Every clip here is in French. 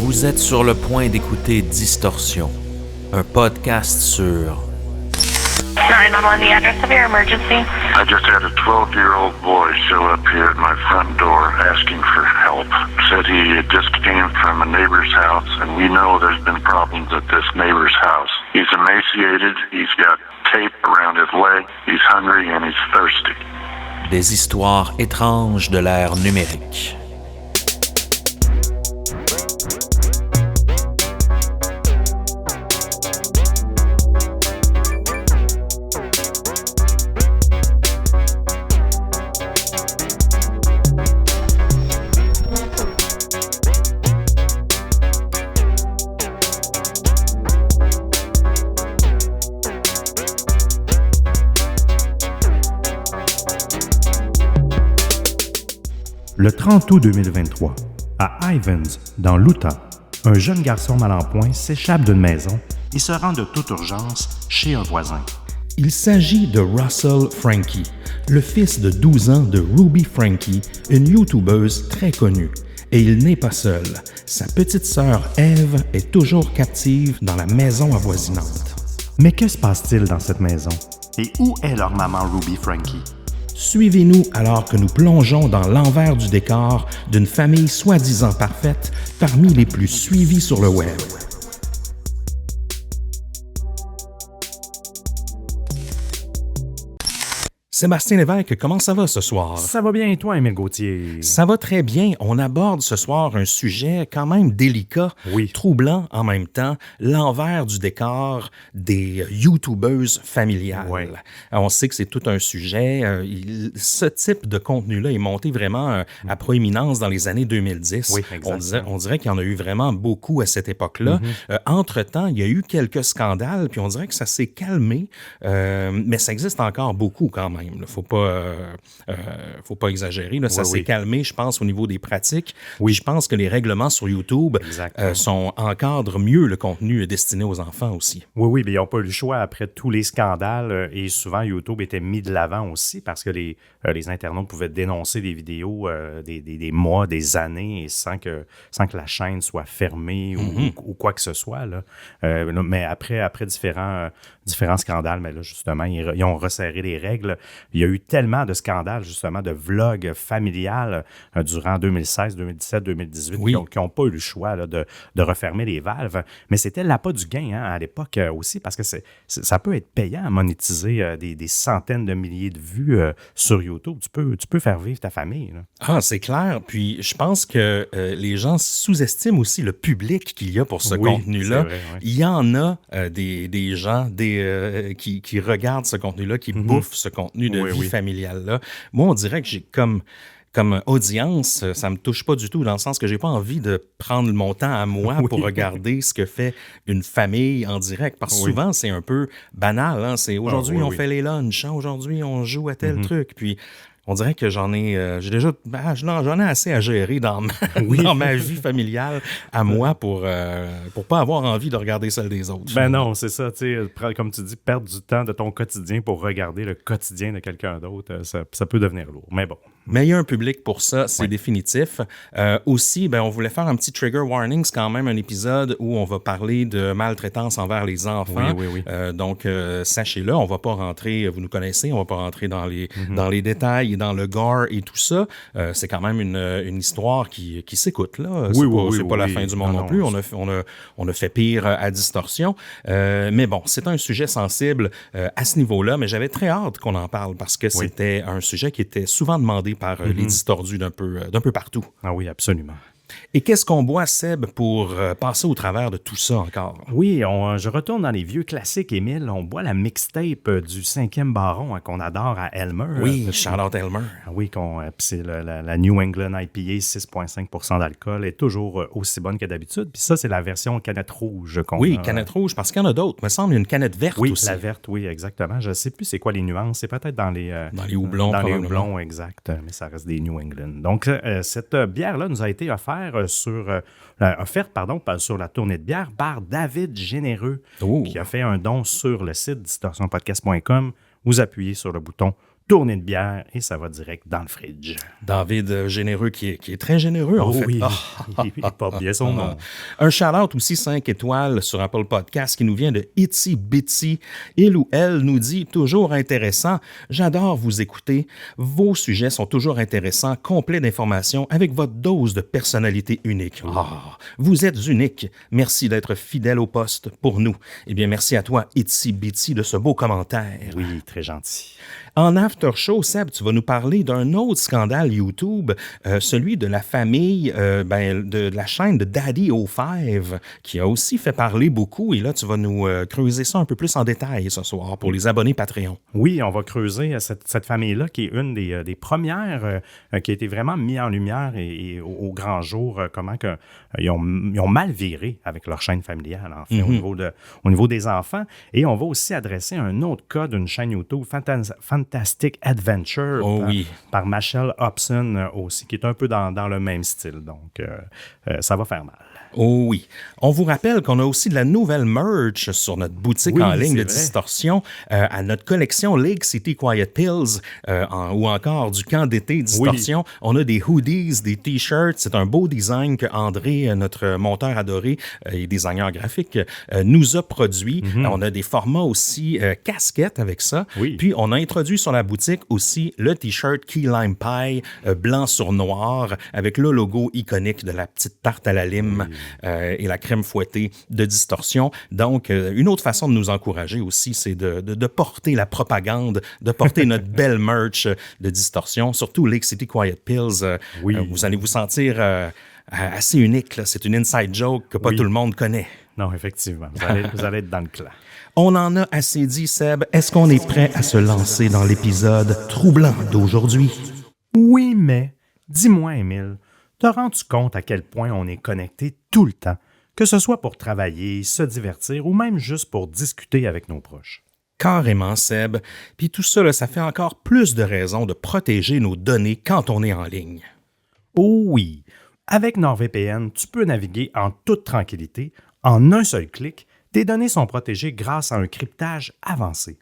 Vous êtes sur le point d'écouter Distorsion, un podcast sur 911, the address of your emergency. I just had a 12-year-old boy show up here at my front door asking for help. Said he just came from a neighbor's house, and we know there's been problems at this neighbor's house. He's emaciated, he's got tape around his leg, he's hungry, and he's thirsty. des histoires étranges de l'ère numérique. Le 30 août 2023, à Ivans, dans l'Utah, un jeune garçon mal en point s'échappe d'une maison et se rend de toute urgence chez un voisin. Il s'agit de Russell Franke, le fils de 12 ans de Ruby Franke, une YouTubeuse très connue. Et il n'est pas seul. Sa petite sœur Eve est toujours captive dans la maison avoisinante. Mais que se passe-t-il dans cette maison? Et où est leur maman Ruby Franke? Suivez-nous alors que nous plongeons dans l'envers du décor d'une famille soi-disant parfaite parmi les plus suivies sur le web. Sébastien Lévesque, comment ça va ce soir? Ça va bien et toi, Émile Gauthier? Ça va très bien. On aborde ce soir un sujet quand même délicat, Oui. troublant en même temps, l'envers du décor des YouTubeuses familiales. Oui. On sait que c'est tout un sujet. Ce type de contenu-là est monté vraiment à proéminence dans les années 2010. Oui, exactement. On dirait qu'il y en a eu vraiment beaucoup à cette époque-là. Entre-temps, il y a eu quelques scandales, puis on dirait que ça s'est calmé, mais ça existe encore beaucoup quand même. Il ne faut pas exagérer. Là. Ça s'est calmé, je pense, au niveau des pratiques. Oui, je pense que les règlements sur YouTube encadrent mieux le contenu destiné aux enfants aussi. Oui, mais ils n'ont pas eu le choix après tous les scandales et souvent YouTube était mis de l'avant aussi parce que les internautes pouvaient dénoncer des vidéos des mois, des années sans que la chaîne soit fermée ou quoi que ce soit. Là. Mais après différents scandales, mais là, justement, ils ont resserré les règles. Il y a eu tellement de scandales, justement, de vlogs familiales durant 2016, 2017, 2018 qui n'ont pas eu le choix là, de refermer les valves. Mais c'était l'appât du gain à l'époque aussi, parce que ça peut être payant à monétiser des centaines de milliers de vues sur YouTube. Tu peux faire vivre ta famille. Là. Ah, c'est clair. Puis je pense que les gens sous-estiment aussi le public qu'il y a pour ce contenu-là. Vrai, oui. Il y en a des gens qui regardent ce contenu-là, qui bouffent ce contenu de vie familiale-là. Moi, on dirait que j'ai comme audience, ça me touche pas du tout, dans le sens que j'ai pas envie de prendre mon temps à moi pour regarder ce que fait une famille en direct. Parce que souvent, c'est un peu banal. Hein? C'est aujourd'hui, on fait les lunchs. Hein? Aujourd'hui, on joue à tel truc. Puis, on dirait que j'en ai assez à gérer dans ma vie familiale à moi pour pas avoir envie de regarder celle des autres. Ben non, c'est ça, tu sais, comme tu dis, perdre du temps de ton quotidien pour regarder le quotidien de quelqu'un d'autre, ça peut devenir lourd, mais bon. Mais il y a un public pour ça, c'est définitif. Aussi, on voulait faire un petit trigger warning. C'est quand même un épisode où on va parler de maltraitance envers les enfants. Oui. Donc, sachez-le, on va pas rentrer, vous nous connaissez, on va pas rentrer dans les détails et dans le gore et tout ça. C'est quand même une histoire qui s'écoute, là. C'est pas la fin du monde non plus. On a fait pire à Distorsion. Mais bon, c'est un sujet sensible à ce niveau-là, mais j'avais très hâte qu'on en parle parce que c'était un sujet qui était souvent demandé par les distordus d'un peu partout. Ah oui, absolument. Et qu'est-ce qu'on boit, Seb, pour passer au travers de tout ça encore? Oui, je retourne dans les vieux classiques, Émile. On boit la mixtape du 5e baron qu'on adore à Elmer. Oui, Charlotte Elmer. Oui, c'est la New England IPA, 6,5% d'alcool, est toujours aussi bonne que d'habitude. Puis ça, c'est la version canette rouge qu'on a. Oui, canette rouge, parce qu'il y en a d'autres. Il me semble une canette verte aussi. Oui, la verte, oui, exactement. Je ne sais plus c'est quoi les nuances. C'est peut-être dans les houblons. Dans les houblons, exact. Mais ça reste des New England. Donc, cette bière-là nous a été offerte sur la tournée de bière par David Généreux, qui a fait un don sur le site distorsionpodcast.com. Vous appuyez sur le bouton tournée de bière et ça va direct dans le fridge. David Généreux, qui est très généreux, en fait. Oui, il porte bien son nom. Un shout-out aussi 5 étoiles sur Apple Podcast qui nous vient de Itsy Bitsy. Il ou elle nous dit « Toujours intéressant. J'adore vous écouter. Vos sujets sont toujours intéressants, complets d'informations, avec votre dose de personnalité unique. Vous êtes unique. Merci d'être fidèle au poste pour nous. Eh bien, merci à toi, Itsy Bitsy, de ce beau commentaire. Oui, très gentil. En after show, Seb, tu vas nous parler d'un autre scandale YouTube, celui de la famille, de la chaîne de Daddy O5, qui a aussi fait parler beaucoup. Et là, tu vas nous creuser ça un peu plus en détail ce soir pour les abonnés Patreon. Oui, on va creuser cette famille-là qui est une des premières qui a été vraiment mise en lumière et au grand jour, comment que, ils ont mal viré avec leur chaîne familiale, en fait, au niveau des enfants. Et on va aussi adresser un autre cas d'une chaîne YouTube, Fantastic Adventure, par Michelle Hobson aussi, qui est un peu dans le même style. Donc, ça va faire mal. Oh oui. On vous rappelle qu'on a aussi de la nouvelle merch sur notre boutique en ligne de Distorsion, à notre collection Lake City Quiet Pills, ou encore du camp d'été Distorsion. Oui. On a des hoodies, des t-shirts. C'est un beau design que André, notre monteur adoré et designer graphique, nous a produit. On a des formats aussi casquettes avec ça. Oui. Puis, on a introduit sur la boutique aussi le t-shirt Key Lime Pie, blanc sur noir, avec le logo iconique de la petite tarte à la lime. Et la crème fouettée de Distorsion. Donc, une autre façon de nous encourager aussi, c'est de porter la propagande, de porter notre belle merch de Distorsion, surtout Lake City Quiet Pills. Vous allez vous sentir assez unique. Là. C'est une inside joke que pas tout le monde connaît. Non, effectivement. Vous allez être dans le clan. On en a assez dit, Seb. Est-ce qu'on est prêt à se lancer dans l'épisode troublant d'aujourd'hui? Oui, mais dis-moi, Émile, te rends-tu compte à quel point on est connecté tout le temps, que ce soit pour travailler, se divertir ou même juste pour discuter avec nos proches? Carrément, Seb. Puis tout ça, ça fait encore plus de raisons de protéger nos données quand on est en ligne. Oh oui! Avec NordVPN, tu peux naviguer en toute tranquillité. En un seul clic, tes données sont protégées grâce à un cryptage avancé.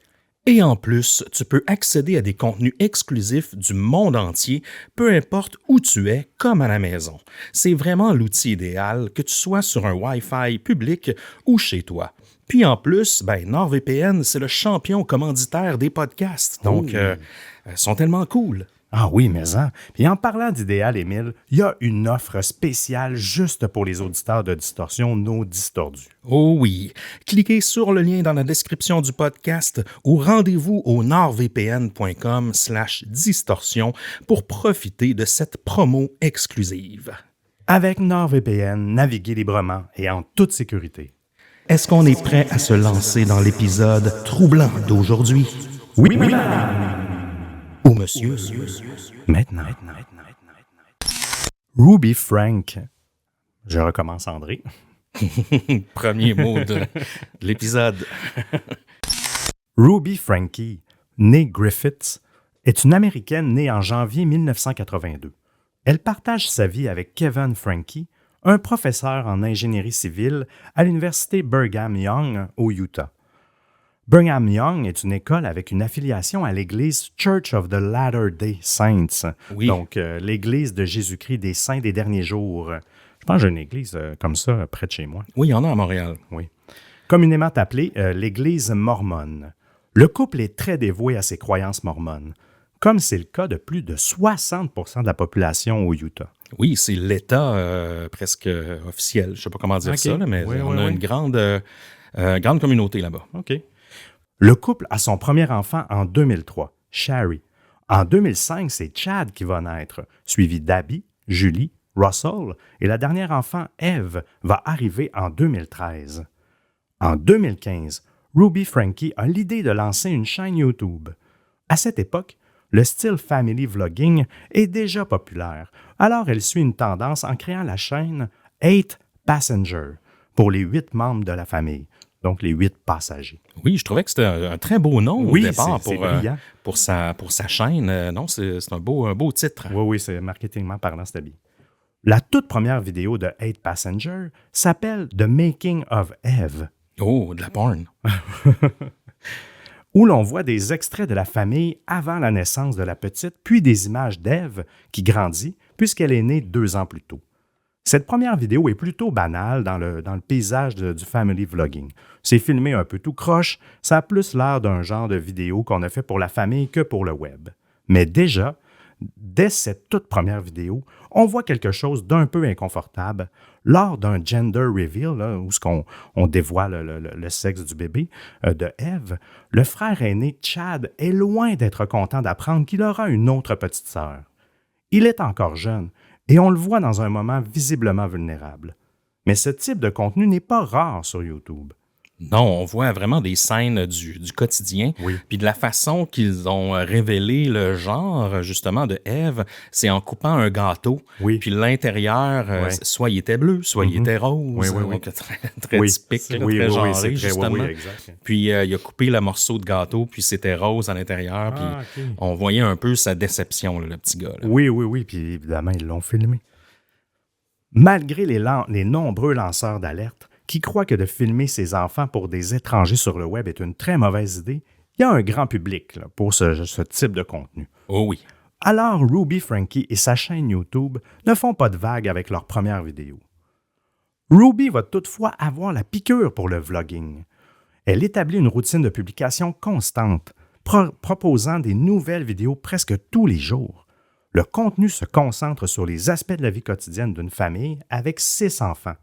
Et en plus, tu peux accéder à des contenus exclusifs du monde entier, peu importe où tu es, comme à la maison. C'est vraiment l'outil idéal, que tu sois sur un Wi-Fi public ou chez toi. Puis en plus, NordVPN, c'est le champion commanditaire des podcasts. Donc, ils sont tellement cool. Ah oui, mais ça. Puis en parlant d'idéal, Émile, il y a une offre spéciale juste pour les auditeurs de Distorsion, nos distordus. Oh oui. Cliquez sur le lien dans la description du podcast ou rendez-vous au nordvpn.com/distorsion pour profiter de cette promo exclusive. Avec NordVPN, naviguez librement et en toute sécurité. Est-ce qu'on est prêt à se lancer dans l'épisode troublant d'aujourd'hui? Oui. Ou monsieur. Maintenant. Ruby Frank. Je recommence, André. Premier mot de l'épisode. Ruby Franke, née Griffiths, est une Américaine née en janvier 1982. Elle partage sa vie avec Kevin Franke, un professeur en ingénierie civile à l'université Brigham Young au Utah. Brigham Young est une école avec une affiliation à l'église Church of the Latter-day Saints, donc l'église de Jésus-Christ des Saints des derniers jours. Je pense que j'ai une église comme ça près de chez moi. Oui, il y en a à Montréal. Oui. Communément appelée l'église mormone. Le couple est très dévoué à ses croyances mormones, comme c'est le cas de plus de 60% de la population au Utah. Oui, c'est l'État presque officiel. Je ne sais pas comment dire ça, là, mais on a une grande communauté là-bas. OK. Le couple a son premier enfant en 2003, Shari. En 2005, c'est Chad qui va naître, suivi d'Abby, Julie, Russell, et la dernière enfant, Eve, va arriver en 2013. En 2015, Ruby Franke a l'idée de lancer une chaîne YouTube. À cette époque, le style family vlogging est déjà populaire, alors elle suit une tendance en créant la chaîne 8 Passenger pour les 8 membres de la famille. Donc, les 8 passagers. Oui, je trouvais que c'était un très beau nom au départ brillant. Pour sa chaîne. Non, c'est un beau titre. Oui, c'est marketingment parlant, c'était bien. La toute première vidéo de 8 Passenger s'appelle « The Making of Eve ». Oh, de la porn. où l'on voit des extraits de la famille avant la naissance de la petite, puis des images d'Ève qui grandit puisqu'elle est née 2 ans plus tôt. Cette première vidéo est plutôt banale dans le paysage du family vlogging. C'est filmé un peu tout croche, ça a plus l'air d'un genre de vidéo qu'on a fait pour la famille que pour le web. Mais déjà, dès cette toute première vidéo, on voit quelque chose d'un peu inconfortable. Lors d'un gender reveal, là, où on dévoile le sexe du bébé de Eve, le frère aîné Chad est loin d'être content d'apprendre qu'il aura une autre petite sœur. Il est encore jeune, et on le voit dans un moment visiblement vulnérable. Mais ce type de contenu n'est pas rare sur YouTube. Non, on voit vraiment des scènes du quotidien. Oui. Puis de la façon qu'ils ont révélé le genre, justement, de Ève, c'est en coupant un gâteau. Oui. Puis l'intérieur, soit il était bleu, soit il était rose. Oui. Donc, très typique, là, très genré, c'est très, justement. exact. Puis il a coupé le morceau de gâteau, puis c'était rose à l'intérieur. Puis OK. on voyait un peu sa déception, là, le petit gars. Là. Oui. Puis évidemment, ils l'ont filmé. Malgré les nombreux lanceurs d'alerte qui croient que de filmer ses enfants pour des étrangers sur le web est une très mauvaise idée, il y a un grand public là, pour ce type de contenu. Oh oui. Alors, Ruby Frankie et sa chaîne YouTube ne font pas de vagues avec leur première vidéo. Ruby va toutefois avoir la piqûre pour le vlogging. Elle établit une routine de publication constante, proposant des nouvelles vidéos presque tous les jours. Le contenu se concentre sur les aspects de la vie quotidienne d'une famille avec 6 enfants.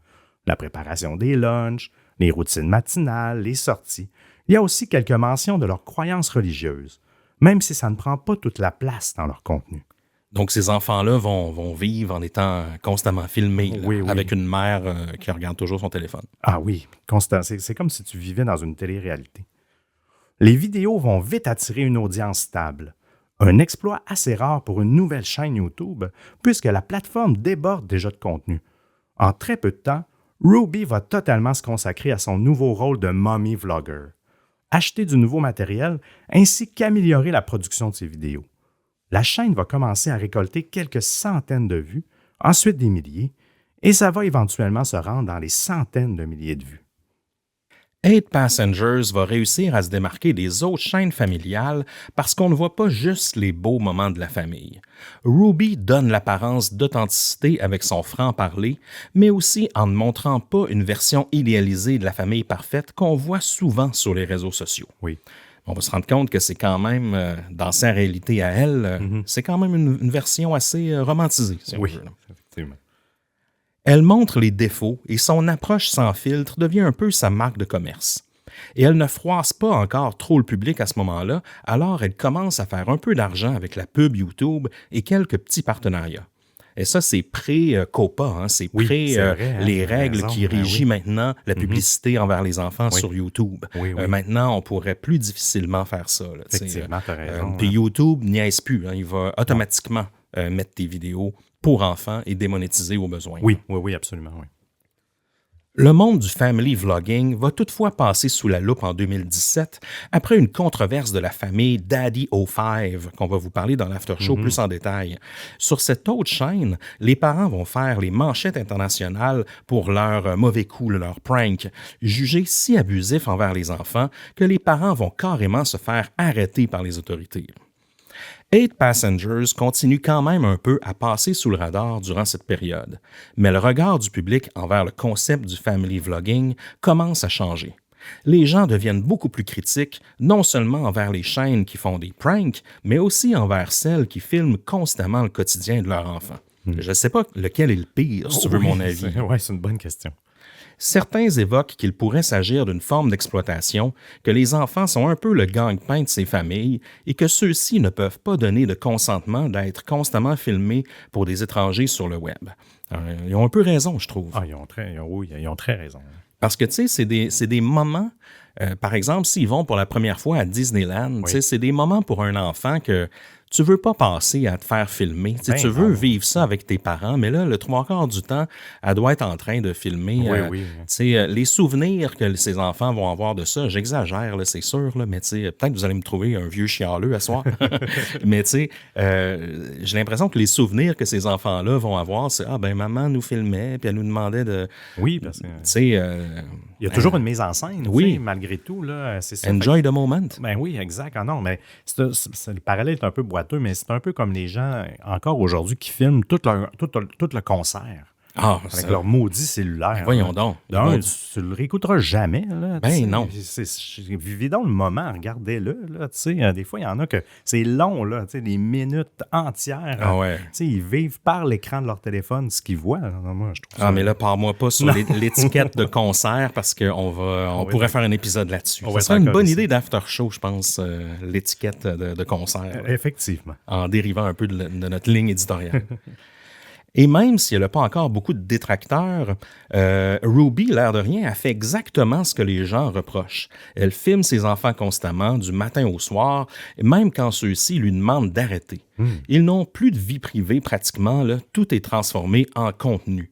La préparation des lunchs, les routines matinales, les sorties. Il y a aussi quelques mentions de leurs croyances religieuses, même si ça ne prend pas toute la place dans leur contenu. Donc, ces enfants-là vont vivre en étant constamment filmés, là, Oui. avec une mère qui regarde toujours son téléphone. Ah oui, constant. C'est comme si tu vivais dans une télé-réalité. Les vidéos vont vite attirer une audience stable. Un exploit assez rare pour une nouvelle chaîne YouTube, puisque la plateforme déborde déjà de contenu. En très peu de temps, Ruby va totalement se consacrer à son nouveau rôle de mommy vlogger. Acheter du nouveau matériel ainsi qu'améliorer la production de ses vidéos. La chaîne va commencer à récolter quelques centaines de vues, ensuite des milliers, et ça va éventuellement se rendre dans les centaines de milliers de vues. 8 Passengers va réussir à se démarquer des autres chaînes familiales parce qu'on ne voit pas juste les beaux moments de la famille. Ruby donne l'apparence d'authenticité avec son franc-parler, mais aussi en ne montrant pas une version idéalisée de la famille parfaite qu'on voit souvent sur les réseaux sociaux. Oui. On va se rendre compte que c'est quand même, dans sa réalité à elle, c'est quand même une version assez romantisée, si on veut. Effectivement. Elle montre les défauts et son approche sans filtre devient un peu sa marque de commerce. Et elle ne froisse pas encore trop le public à ce moment-là, alors elle commence à faire un peu d'argent avec la pub YouTube et quelques petits partenariats. Et ça, c'est pré-COPPA, c'est les règles qui régissent maintenant la publicité envers les enfants sur YouTube. Oui. Maintenant, on pourrait plus difficilement faire ça. Là, Effectivement, tu as raison. Puis YouTube niaise plus. Il va automatiquement mettre tes vidéos pour enfants et démonétiser au besoin. Oui, absolument, oui. Le monde du family vlogging va toutefois passer sous la loupe en 2017 après une controverse de la famille Daddy05 qu'on va vous parler dans l'after show plus en détail. Sur cette autre chaîne, les parents vont faire les manchettes internationales pour leur mauvais coup, leur prank, jugé si abusif envers les enfants que les parents vont carrément se faire arrêter par les autorités. 8 Passengers continue quand même un peu à passer sous le radar durant cette période, mais le regard du public envers le concept du family vlogging commence à changer. Les gens deviennent beaucoup plus critiques, non seulement envers les chaînes qui font des pranks, mais aussi envers celles qui filment constamment le quotidien de leur enfant. Je ne sais pas lequel est le pire, si tu veux mon avis. Oui, c'est une bonne question. Certains évoquent qu'il pourrait s'agir d'une forme d'exploitation, que les enfants sont un peu le gang-pain de ces familles et que ceux-ci ne peuvent pas donner de consentement d'être constamment filmés pour des étrangers sur le web. Ils ont un peu raison, je trouve. Ah, ils ont très raison. Parce que, tu sais, c'est des moments, par exemple, s'ils vont pour la première fois à Disneyland, tu sais, c'est des moments pour un enfant que tu veux pas passer à te faire filmer. Tu veux vivre ça avec tes parents, mais là, le 3/4 du temps, elle doit être en train de filmer. Les souvenirs que ces enfants vont avoir de ça, j'exagère, là, c'est sûr, là, mais peut-être que vous allez me trouver un vieux chialeux à soir. Mais j'ai l'impression que les souvenirs que ces enfants-là vont avoir, c'est « Ah, ben maman nous filmait, puis elle nous demandait de... » Oui, parce que... il y a toujours une mise en scène, malgré malgré tout, là, c'est ça. Enjoy the moment. Ben oui, exact. Ah non, mais le parallèle est un peu boiteux, mais c'est un peu comme les gens, encore aujourd'hui, qui filment tout le concert. Ah, avec leur maudit cellulaire. Voyons donc. Tu le réécouteras jamais. Là, non. Vivez donc le moment, regardez-le. Là, des fois, il y en a que c'est long, là, des minutes entières. Ah ouais. Ils vivent par l'écran de leur téléphone ce qu'ils voient. Moi, je trouve mais là, parle-moi pas sur l'étiquette de concert parce qu'on pourrait faire un épisode là-dessus. Ça serait une bonne idée d'after show, je pense, l'étiquette de concert. Effectivement. En dérivant un peu de notre ligne éditoriale. Et même si elle n'a pas encore beaucoup de détracteurs, Ruby, l'air de rien, a fait exactement ce que les gens reprochent. Elle filme ses enfants constamment, du matin au soir, même quand ceux-ci lui demandent d'arrêter. Ils n'ont plus de vie privée pratiquement, là, tout est transformé en contenu.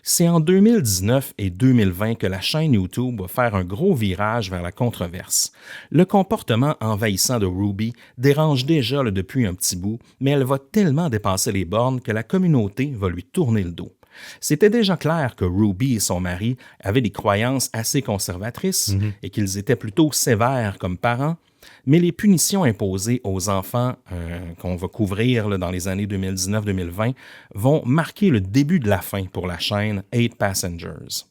C'est en 2019 et 2020 que la chaîne YouTube va faire un gros virage vers la controverse. Le comportement envahissant de Ruby dérange déjà depuis un petit bout, mais elle va tellement dépasser les bornes que la communauté va lui tourner le dos. C'était déjà clair que Ruby et son mari avaient des croyances assez conservatrices et qu'ils étaient plutôt sévères comme parents, mais les punitions imposées aux enfants qu'on va couvrir là, dans les années 2019-2020 vont marquer le début de la fin pour la chaîne 8 Passengers.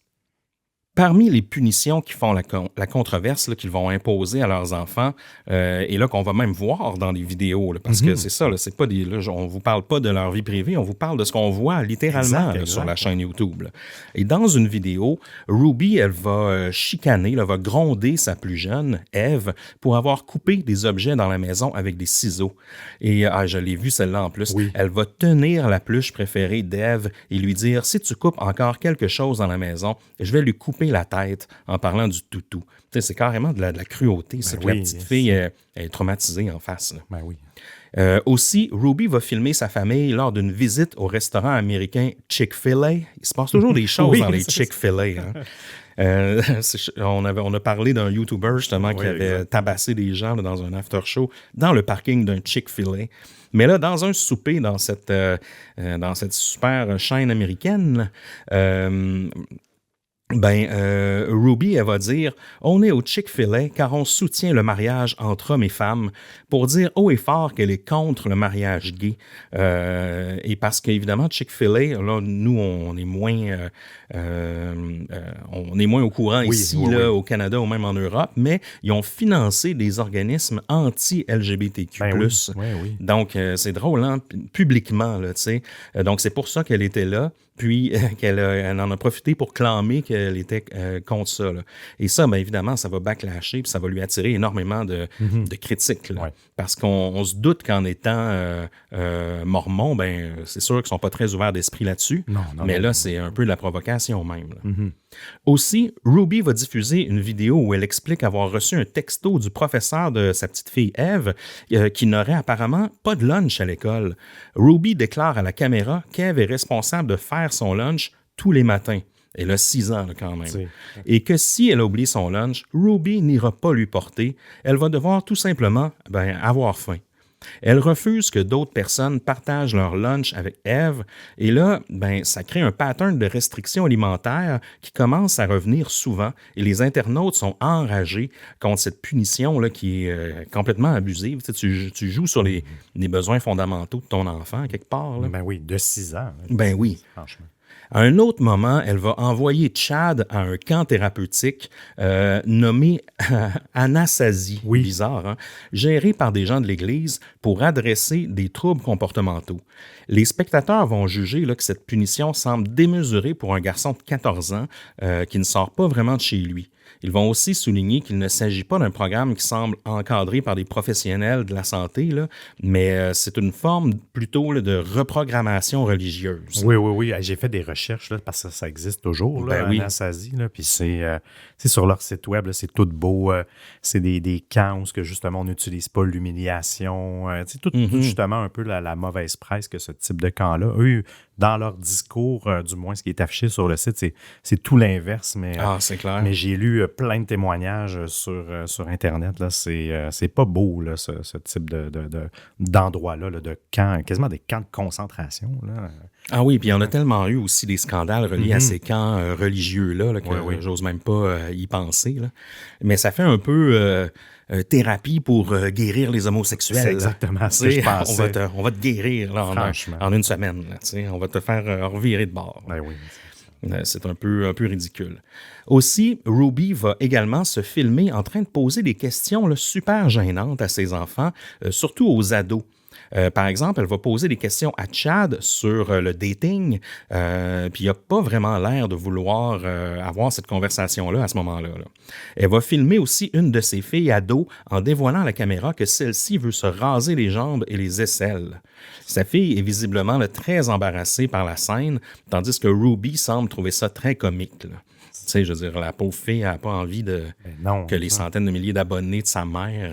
Parmi les punitions qui font la controverse là, qu'ils vont imposer à leurs enfants, et là qu'on va même voir dans les vidéos, là, parce que c'est ça, là, c'est pas on vous parle pas de leur vie privée, on vous parle de ce qu'on voit littéralement exact. Sur la chaîne YouTube. Là. Et dans une vidéo, Ruby, elle va chicaner, elle va gronder sa plus jeune, Eve, pour avoir coupé des objets dans la maison avec des ciseaux. Et je l'ai vu celle-là en plus. Oui. Elle va tenir la peluche préférée d'Eve et lui dire « Si tu coupes encore quelque chose dans la maison, je vais lui couper la tête en parlant du toutou. » C'est carrément de la cruauté. C'est que la petite fille est traumatisée en face. Là. Ben oui. Aussi, Ruby va filmer sa famille lors d'une visite au restaurant américain Chick-fil-A. Il se passe toujours des choses dans les Chick-fil-A. On a parlé d'un YouTuber justement qui avait tabassé des gens là, dans un after-show dans le parking d'un Chick-fil-A. Mais là, dans un souper, dans cette super chaîne américaine, Ruby, elle va dire « On est au Chick-fil-A car on soutient le mariage entre hommes et femmes » pour dire haut et fort qu'elle est contre le mariage gay. Et parce qu'évidemment, Chick-fil-A, là, nous, on est moins au courant ici, au Canada ou même en Europe, mais ils ont financé des organismes anti-LGBTQ+. Donc, c'est drôle, hein, publiquement, là, tu sais. Donc, c'est pour ça qu'elle était là. Puis qu'elle en a profité pour clamer qu'elle était contre ça. Là. Et ça, bien évidemment, ça va backlasher puis ça va lui attirer énormément de critiques. Là. Parce qu'on se doute qu'en étant mormon, ben c'est sûr qu'ils ne sont pas très ouverts d'esprit là-dessus. Mais là, c'est un peu de la provocation même. Là. Aussi, Ruby va diffuser une vidéo où elle explique avoir reçu un texto du professeur de sa petite fille Eve qui n'aurait apparemment pas de lunch à l'école. Ruby déclare à la caméra qu'Eve est responsable de faire son lunch tous les matins. Elle a 6 ans là, quand même. Et que si elle a oublié son lunch, Ruby n'ira pas lui porter. Elle va devoir tout simplement avoir faim. Elle refuse que d'autres personnes partagent leur lunch avec Eve. Et là, ça crée un pattern de restriction alimentaire qui commence à revenir souvent. Et les internautes sont enragés contre cette punition là, qui est complètement abusive. Tu joues sur les besoins fondamentaux de ton enfant, quelque part. Là. Ben oui, de 6 ans. Oui. Franchement. À un autre moment, elle va envoyer Chad à un camp thérapeutique nommé Anasazi, bizarre, hein, géré par des gens de l'Église pour adresser des troubles comportementaux. Les spectateurs vont juger là, que cette punition semble démesurée pour un garçon de 14 ans qui ne sort pas vraiment de chez lui. Ils vont aussi souligner qu'il ne s'agit pas d'un programme qui semble encadré par des professionnels de la santé, là, mais c'est une forme plutôt là, de reprogrammation religieuse. Oui. J'ai fait des recherches là, parce que ça existe toujours, Anasazi. Puis c'est sur leur site web, là, c'est tout beau. C'est des camps où justement on n'utilise pas l'humiliation. Tout justement un peu la mauvaise presse que ce type de camp-là. Eux, dans leur discours, du moins ce qui est affiché sur le site, c'est tout l'inverse. Mais, c'est clair. Mais j'ai lu plein de témoignages sur Internet. Là. C'est pas beau, là, ce type d'endroit-là, là, de camps, quasiment des camps de concentration. Là. Ah oui, puis il y en a tellement eu aussi des scandales reliés à ces camps religieux-là que j'ose même pas y penser. Là. Mais ça fait un peu thérapie pour guérir les homosexuels. C'est exactement ce que je pensais. On va te guérir là, en une semaine. Là, on va te faire revirer de bord. Ben oui. C'est un peu ridicule. Aussi, Ruby va également se filmer en train de poser des questions là, super gênantes à ses enfants, surtout aux ados. Par exemple, elle va poser des questions à Chad sur le dating, puis il n'a pas vraiment l'air de vouloir avoir cette conversation-là à ce moment-là. Là. Elle va filmer aussi une de ses filles ados en dévoilant à la caméra que celle-ci veut se raser les jambes et les aisselles. Sa fille est visiblement là, très embarrassée par la scène, tandis que Ruby semble trouver ça très comique. Là. Tu sais, je veux dire, la pauvre fille n'a pas envie que les centaines de milliers d'abonnés de sa mère...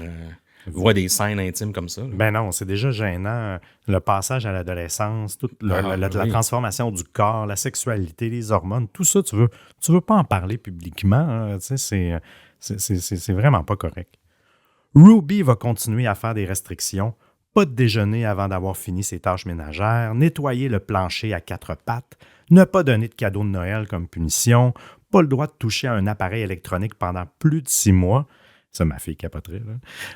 voit des scènes intimes comme ça. Là. Ben non, c'est déjà gênant. Le passage à l'adolescence, toute la transformation du corps, la sexualité, les hormones, tout ça, tu veux pas en parler publiquement. Hein, tu sais, c'est vraiment pas correct. Ruby va continuer à faire des restrictions. Pas de déjeuner avant d'avoir fini ses tâches ménagères, nettoyer le plancher à 4 pattes, ne pas donner de cadeau de Noël comme punition, pas le droit de toucher à un appareil électronique pendant plus de 6 mois. Ça, ma fille capoterait.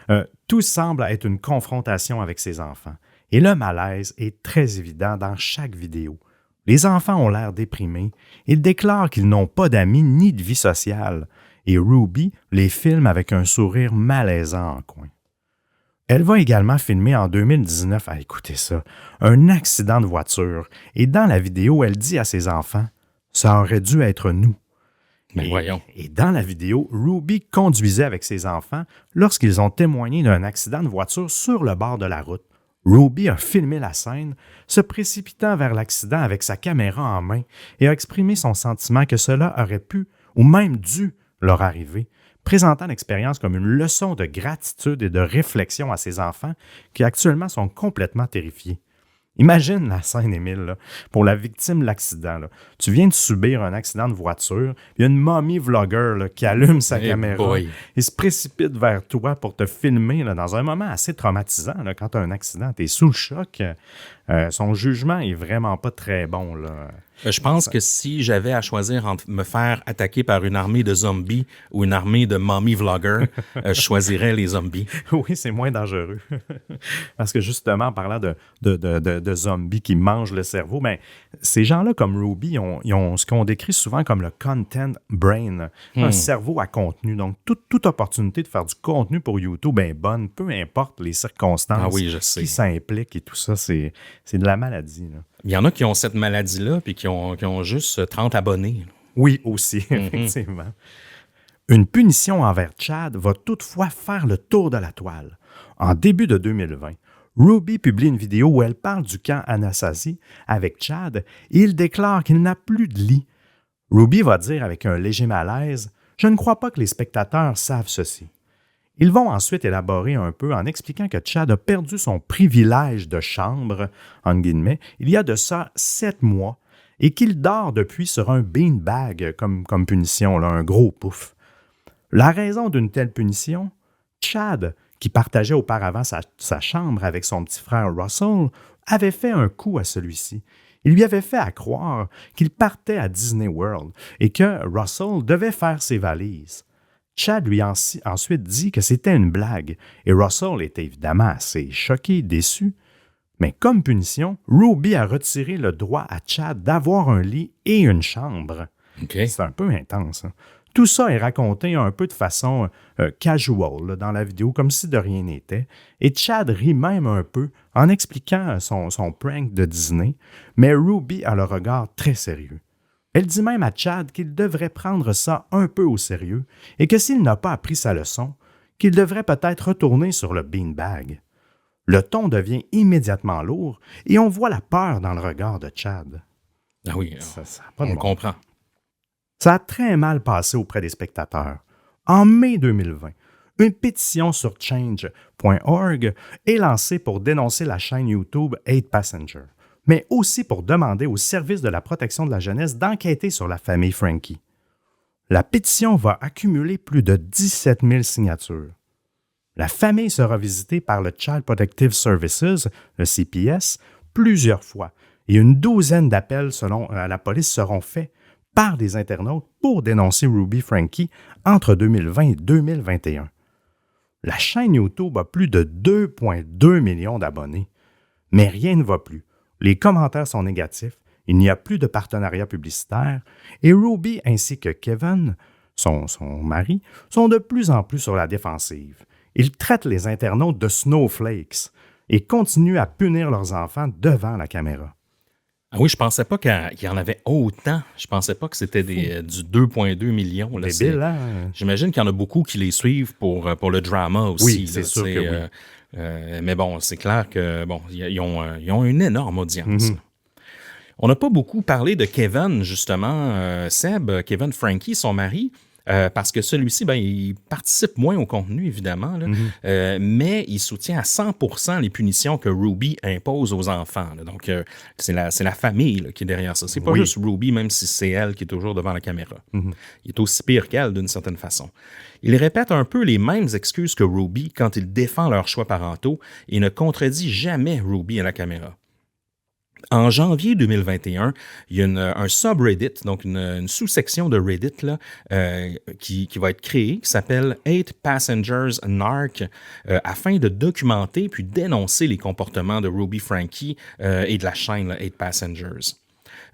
Là. Tout semble être une confrontation avec ses enfants. Et le malaise est très évident dans chaque vidéo. Les enfants ont l'air déprimés. Ils déclarent qu'ils n'ont pas d'amis ni de vie sociale. Et Ruby les filme avec un sourire malaisant en coin. Elle va également filmer en 2019, écoutez ça, un accident de voiture. Et dans la vidéo, elle dit à ses enfants « Ça aurait dû être nous ». Mais voyons. Et dans la vidéo, Ruby conduisait avec ses enfants lorsqu'ils ont témoigné d'un accident de voiture sur le bord de la route. Ruby a filmé la scène, se précipitant vers l'accident avec sa caméra en main et a exprimé son sentiment que cela aurait pu ou même dû leur arriver, présentant l'expérience comme une leçon de gratitude et de réflexion à ses enfants qui actuellement sont complètement terrifiés. Imagine la scène, Émile, là, pour la victime de l'accident. Là. Tu viens de subir un accident de voiture, il y a une mommy vlogger là, qui allume sa caméra et se précipite vers toi pour te filmer là, dans un moment assez traumatisant. Là, quand tu as un accident, tu es sous le choc. Son jugement est vraiment pas très bon. Là. Je pense que si j'avais à choisir entre me faire attaquer par une armée de zombies ou une armée de mommy vloggers, je choisirais les zombies. Oui, c'est moins dangereux. Parce que justement, en parlant de zombies qui mangent le cerveau, ben, ces gens-là comme Ruby, ils ont ce qu'on décrit souvent comme le content brain, un cerveau à contenu. Donc, toute opportunité de faire du contenu pour YouTube est bonne, peu importe les circonstances qui s'impliquent et tout ça, c'est de la maladie. Là. Il y en a qui ont cette maladie-là puis qui ont juste 30 abonnés. Oui, aussi, effectivement. Une punition envers Chad va toutefois faire le tour de la toile. En début de 2020, Ruby publie une vidéo où elle parle du camp Anasazi avec Chad et il déclare qu'il n'a plus de lit. Ruby va dire avec un léger malaise « Je ne crois pas que les spectateurs savent ceci ». Ils vont ensuite élaborer un peu en expliquant que Chad a perdu son privilège de chambre, entre guillemets, il y a de ça 7 mois, et qu'il dort depuis sur un beanbag comme punition, là, un gros pouf. La raison d'une telle punition, Chad, qui partageait auparavant sa chambre avec son petit frère Russell, avait fait un coup à celui-ci. Il lui avait fait à croire qu'il partait à Disney World et que Russell devait faire ses valises. Chad lui ensuite dit que c'était une blague et Russell était évidemment assez choqué, déçu. Mais comme punition, Ruby a retiré le droit à Chad d'avoir un lit et une chambre. Okay. C'est un peu intense. Hein? Tout ça est raconté un peu de façon casual là, dans la vidéo, comme si de rien n'était. Et Chad rit même un peu en expliquant son prank de Disney, mais Ruby a le regard très sérieux. Elle dit même à Chad qu'il devrait prendre ça un peu au sérieux et que s'il n'a pas appris sa leçon, qu'il devrait peut-être retourner sur le beanbag. Le ton devient immédiatement lourd et on voit la peur dans le regard de Chad. Ah oui, on comprend. Ça a très mal passé auprès des spectateurs. En mai 2020, une pétition sur change.org est lancée pour dénoncer la chaîne YouTube 8 Passenger. mais aussi pour demander au service de la protection de la jeunesse d'enquêter sur la famille Frankie. La pétition va accumuler plus de 17 000 signatures. La famille sera visitée par le Child Protective Services, le CPS, plusieurs fois, et une douzaine d'appels à la police seront faits par des internautes pour dénoncer Ruby Frankie entre 2020 et 2021. La chaîne YouTube a plus de 2,2 millions d'abonnés. Mais rien ne va plus. Les commentaires sont négatifs, il n'y a plus de partenariat publicitaire, et Ruby ainsi que Kevin, son mari, sont de plus en plus sur la défensive. Ils traitent les internautes de snowflakes et continuent à punir leurs enfants devant la caméra. Ah oui, je pensais pas qu'il y en avait autant. Je pensais pas que c'était du 2,2 millions. Là, j'imagine qu'il y en a beaucoup qui les suivent pour le drama aussi. Oui, c'est sûr que oui. Mais bon, c'est clair que ils ont une énorme audience. Mm-hmm. On n'a pas beaucoup parlé de Kevin, justement, Seb, Kevin Frankie, son mari. Parce que celui-ci, il participe moins au contenu, évidemment, là, mais il soutient à 100% les punitions que Ruby impose aux enfants. Là. Donc, c'est la famille là, qui est derrière ça. C'est pas juste Ruby, même si c'est elle qui est toujours devant la caméra. Mm-hmm. Il est aussi pire qu'elle, d'une certaine façon. Il répète un peu les mêmes excuses que Ruby quand il défend leurs choix parentaux et ne contredit jamais Ruby à la caméra. En janvier 2021, il y a un subreddit, donc une sous-section de Reddit là, qui va être créée, qui s'appelle 8 Passengers Narc, afin de documenter puis dénoncer les comportements de Ruby Frankie et de la chaîne là, 8 Passengers.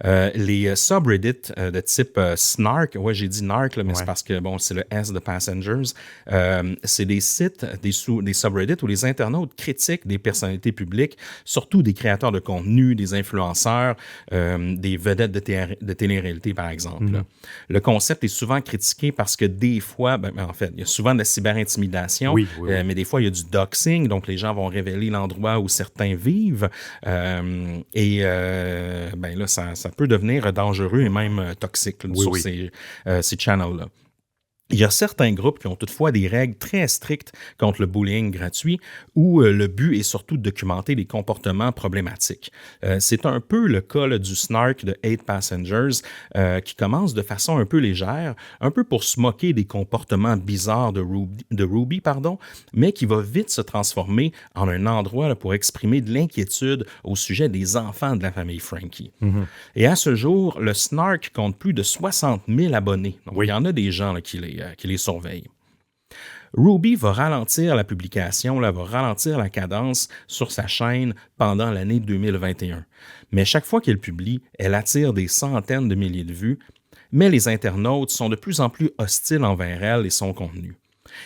Les subreddits de type Snark, ouais, j'ai dit Narc, là, mais c'est parce que c'est le S de Passengers. C'est des sites, des subreddits où les internautes critiquent des personnalités publiques, surtout des créateurs de contenu, des influenceurs, des vedettes de télé-réalité, par exemple. Mm-hmm. Le concept est souvent critiqué parce que des fois, en fait, il y a souvent de la cyberintimidation, mais des fois, il y a du doxing, donc les gens vont révéler l'endroit où certains vivent. Là, ça peut devenir dangereux et même toxique là, sur ces channels-là. Il y a certains groupes qui ont toutefois des règles très strictes contre le bullying gratuit où le but est surtout de documenter les comportements problématiques. C'est un peu le cas là, du Snark de 8 Passengers qui commence de façon un peu légère, un peu pour se moquer des comportements bizarres de Ruby, mais qui va vite se transformer en un endroit là, pour exprimer de l'inquiétude au sujet des enfants de la famille Frankie. Mm-hmm. Et à ce jour, le Snark compte plus de 60 000 abonnés. Donc, il y en a des gens là, qui les surveillent. Ruby va ralentir la publication, va ralentir la cadence sur sa chaîne pendant l'année 2021. Mais chaque fois qu'elle publie, elle attire des centaines de milliers de vues, mais les internautes sont de plus en plus hostiles envers elle et son contenu.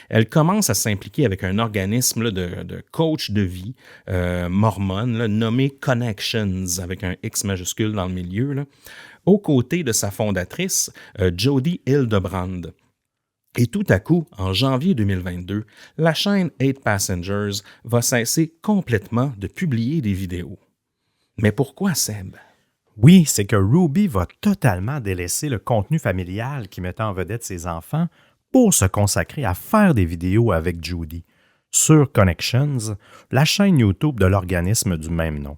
Elle commence à s'impliquer avec un organisme là, de coach de vie mormone là, nommé Connections, avec un X majuscule dans le milieu, là, aux côtés de sa fondatrice, Jody Hildebrand. Et tout à coup, en janvier 2022, la chaîne 8 Passengers va cesser complètement de publier des vidéos. Mais pourquoi, Seb? Oui, c'est que Ruby va totalement délaisser le contenu familial qui mettait en vedette ses enfants pour se consacrer à faire des vidéos avec Jody sur Connections, la chaîne YouTube de l'organisme du même nom.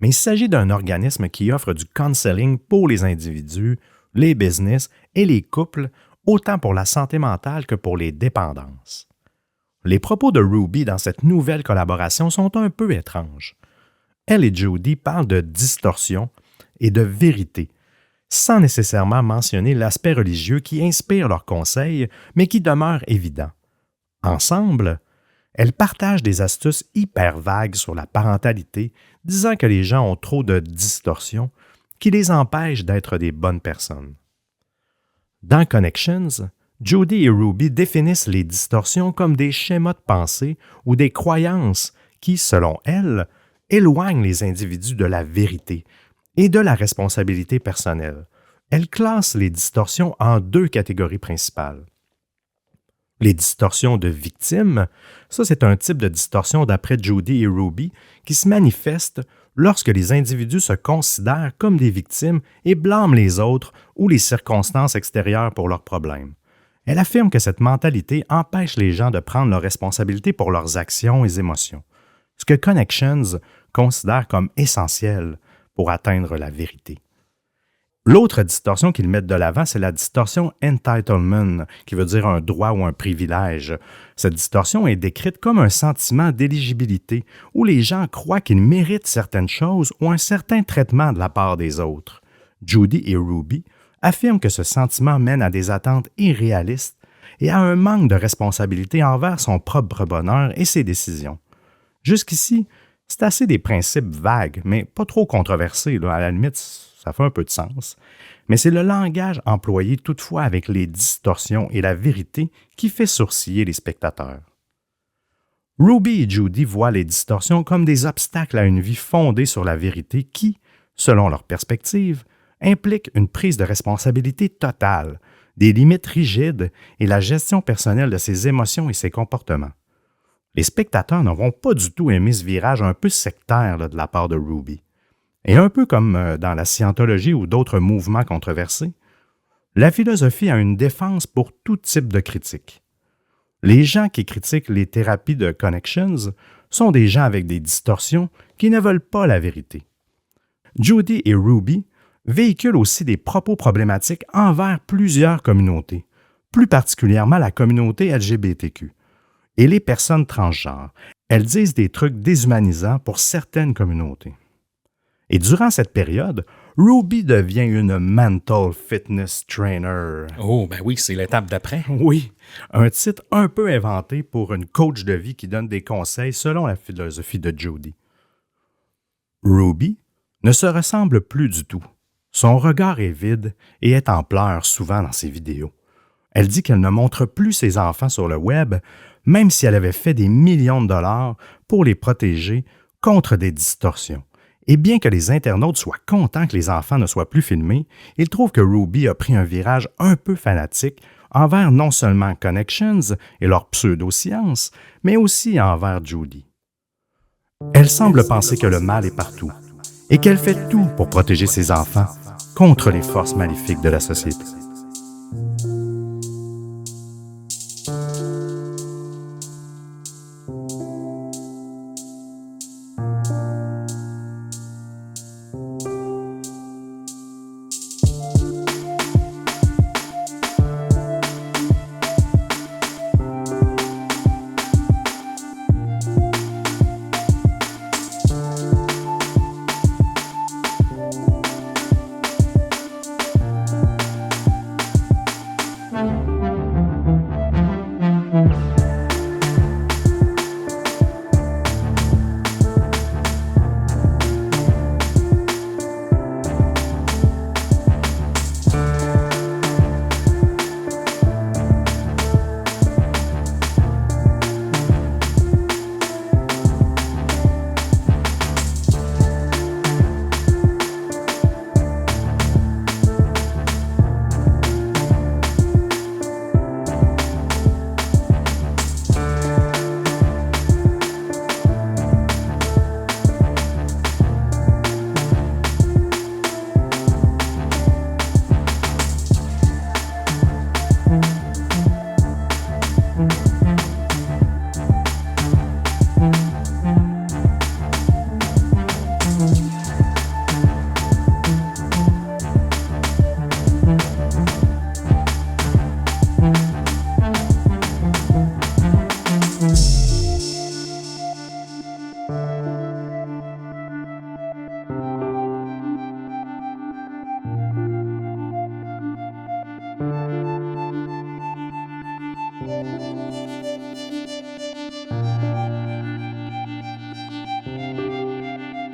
Mais il s'agit d'un organisme qui offre du counseling pour les individus, les business et les couples, autant pour la santé mentale que pour les dépendances. Les propos de Ruby dans cette nouvelle collaboration sont un peu étranges. Elle et Jody parlent de distorsion et de vérité, sans nécessairement mentionner l'aspect religieux qui inspire leurs conseils, mais qui demeure évident. Ensemble, elles partagent des astuces hyper vagues sur la parentalité, disant que les gens ont trop de distorsion qui les empêchent d'être des bonnes personnes. Dans Connections, Jody et Ruby définissent les distorsions comme des schémas de pensée ou des croyances qui, selon elles, éloignent les individus de la vérité et de la responsabilité personnelle. Elles classent les distorsions en deux catégories principales. Les distorsions de victimes, ça c'est un type de distorsion d'après Jody et Ruby qui se manifeste lorsque les individus se considèrent comme des victimes et blâment les autres ou les circonstances extérieures pour leurs problèmes. Elle affirme que cette mentalité empêche les gens de prendre leurs responsabilités pour leurs actions et émotions, ce que Connections considère comme essentiel pour atteindre la vérité. L'autre distorsion qu'ils mettent de l'avant, c'est la distorsion entitlement, qui veut dire un droit ou un privilège. Cette distorsion est décrite comme un sentiment d'éligibilité, où les gens croient qu'ils méritent certaines choses ou un certain traitement de la part des autres. Judy et Ruby affirment que ce sentiment mène à des attentes irréalistes et à un manque de responsabilité envers son propre bonheur et ses décisions. Jusqu'ici, c'est assez des principes vagues, mais pas trop controversés. À la limite, ça fait un peu de sens. Mais c'est le langage employé toutefois avec les distorsions et la vérité qui fait sourciller les spectateurs. Ruby et Judy voient les distorsions comme des obstacles à une vie fondée sur la vérité qui, selon leur perspective, implique une prise de responsabilité totale, des limites rigides et la gestion personnelle de ses émotions et ses comportements. Les spectateurs n'auront pas du tout aimé ce virage un peu sectaire de la part de Ruby. Et un peu comme dans la scientologie ou d'autres mouvements controversés, la philosophie a une défense pour tout type de critique. Les gens qui critiquent les thérapies de connections sont des gens avec des distorsions qui ne veulent pas la vérité. Judy et Ruby véhiculent aussi des propos problématiques envers plusieurs communautés, plus particulièrement la communauté LGBTQ et les personnes transgenres. Elles disent des trucs déshumanisants pour certaines communautés. Et durant cette période, Ruby devient une mental fitness trainer. Oh, ben oui, c'est l'étape d'après. Oui, un titre un peu inventé pour une coach de vie qui donne des conseils selon la philosophie de Judy. Ruby ne se ressemble plus du tout. Son regard est vide et est en pleurs souvent dans ses vidéos. Elle dit qu'elle ne montre plus ses enfants sur le web, même si elle avait fait des millions de dollars pour les protéger contre des distorsions. Et bien que les internautes soient contents que les enfants ne soient plus filmés, ils trouvent que Ruby a pris un virage un peu fanatique envers non seulement Connections et leur pseudo-science, mais aussi envers Judy. Elle semble penser que le mal est partout et qu'elle fait tout pour protéger ses enfants contre les forces maléfiques de la société.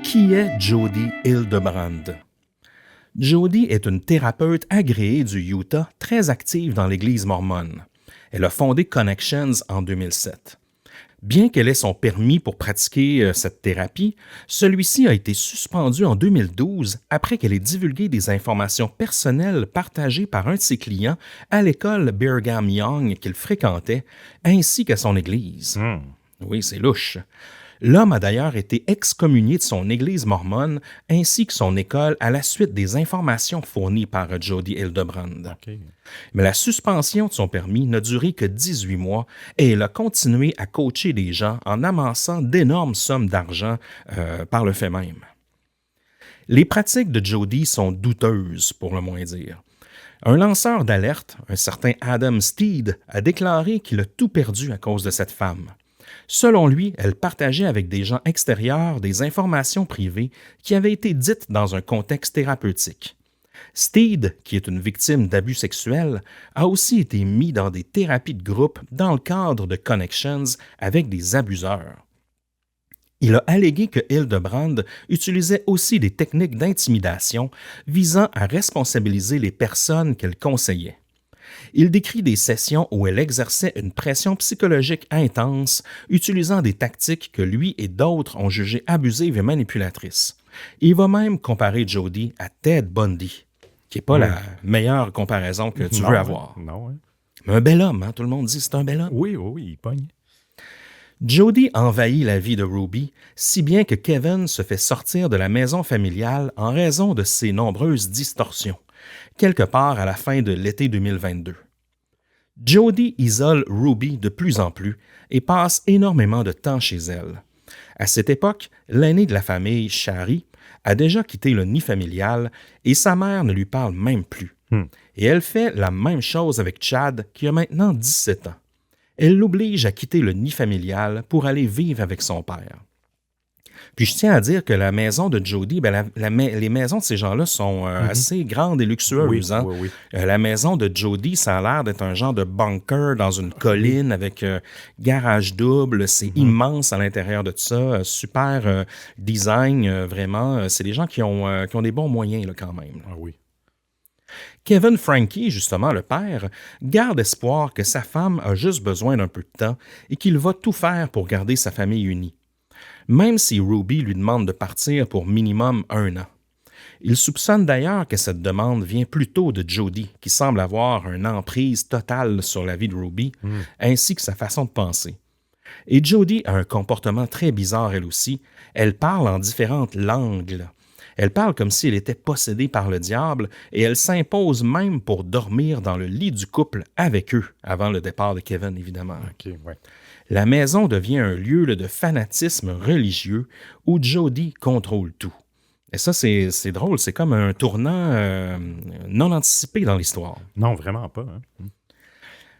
Qui est Jody Hildebrand? Jody est une thérapeute agréée du Utah, très active dans l'Église mormone. Elle a fondé Connections en 2007. Bien qu'elle ait son permis pour pratiquer cette thérapie, celui-ci a été suspendu en 2012 après qu'elle ait divulgué des informations personnelles partagées par un de ses clients à l'école Brigham Young qu'il fréquentait, ainsi qu'à son église. Oui, c'est louche. L'homme a d'ailleurs été excommunié de son église mormone ainsi que son école à la suite des informations fournies par Jody Hildebrand. Okay. Mais la suspension de son permis n'a duré que 18 mois et elle a continué à coacher des gens en amassant d'énormes sommes d'argent par le fait même. Les pratiques de Jody sont douteuses, pour le moins dire. Un lanceur d'alerte, un certain Adam Steed, a déclaré qu'il a tout perdu à cause de cette femme. Selon lui, elle partageait avec des gens extérieurs des informations privées qui avaient été dites dans un contexte thérapeutique. Steed, qui est une victime d'abus sexuels, a aussi été mis dans des thérapies de groupe dans le cadre de Connections avec des abuseurs. Il a allégué que Hildebrand utilisait aussi des techniques d'intimidation visant à responsabiliser les personnes qu'elle conseillait. Il décrit des sessions où elle exerçait une pression psychologique intense, utilisant des tactiques que lui et d'autres ont jugées abusives et manipulatrices. Il va même comparer Jody à Ted Bundy, qui n'est pas la meilleure comparaison que tu veux avoir. Non, oui. Mais un bel homme, hein? Tout le monde dit que c'est un bel homme. Oui, il pogne. Jody envahit la vie de Ruby, si bien que Kevin se fait sortir de la maison familiale en raison de ses nombreuses distorsions, quelque part à la fin de l'été 2022. Jody isole Ruby de plus en plus et passe énormément de temps chez elle. À cette époque, l'aîné de la famille, Shari, a déjà quitté le nid familial et sa mère ne lui parle même plus. Et elle fait la même chose avec Chad, qui a maintenant 17 ans. Elle l'oblige à quitter le nid familial pour aller vivre avec son père. Puis je tiens à dire que la maison de Jody, les maisons de ces gens-là sont assez grandes et luxueuses. Oui. La maison de Jody, ça a l'air d'être un genre de bunker dans une colline avec garage double. C'est immense à l'intérieur de tout ça. Super design, vraiment. C'est des gens qui ont des bons moyens là, quand même. Ah oui. Kevin Frankie, justement, le père, garde espoir que sa femme a juste besoin d'un peu de temps et qu'il va tout faire pour garder sa famille unie. Même si Ruby lui demande de partir pour minimum 1 an. Il soupçonne d'ailleurs que cette demande vient plutôt de Jody, qui semble avoir une emprise totale sur la vie de Ruby, ainsi que sa façon de penser. Et Jody a un comportement très bizarre elle aussi. Elle parle en différentes langues. Elle parle comme si elle était possédée par le diable et elle s'impose même pour dormir dans le lit du couple avec eux, avant le départ de Kevin, évidemment. OK, ouais. La maison devient un lieu de fanatisme religieux où Jody contrôle tout. Et ça, c'est drôle, c'est comme un tournant non anticipé dans l'histoire. Non, vraiment pas. Hein?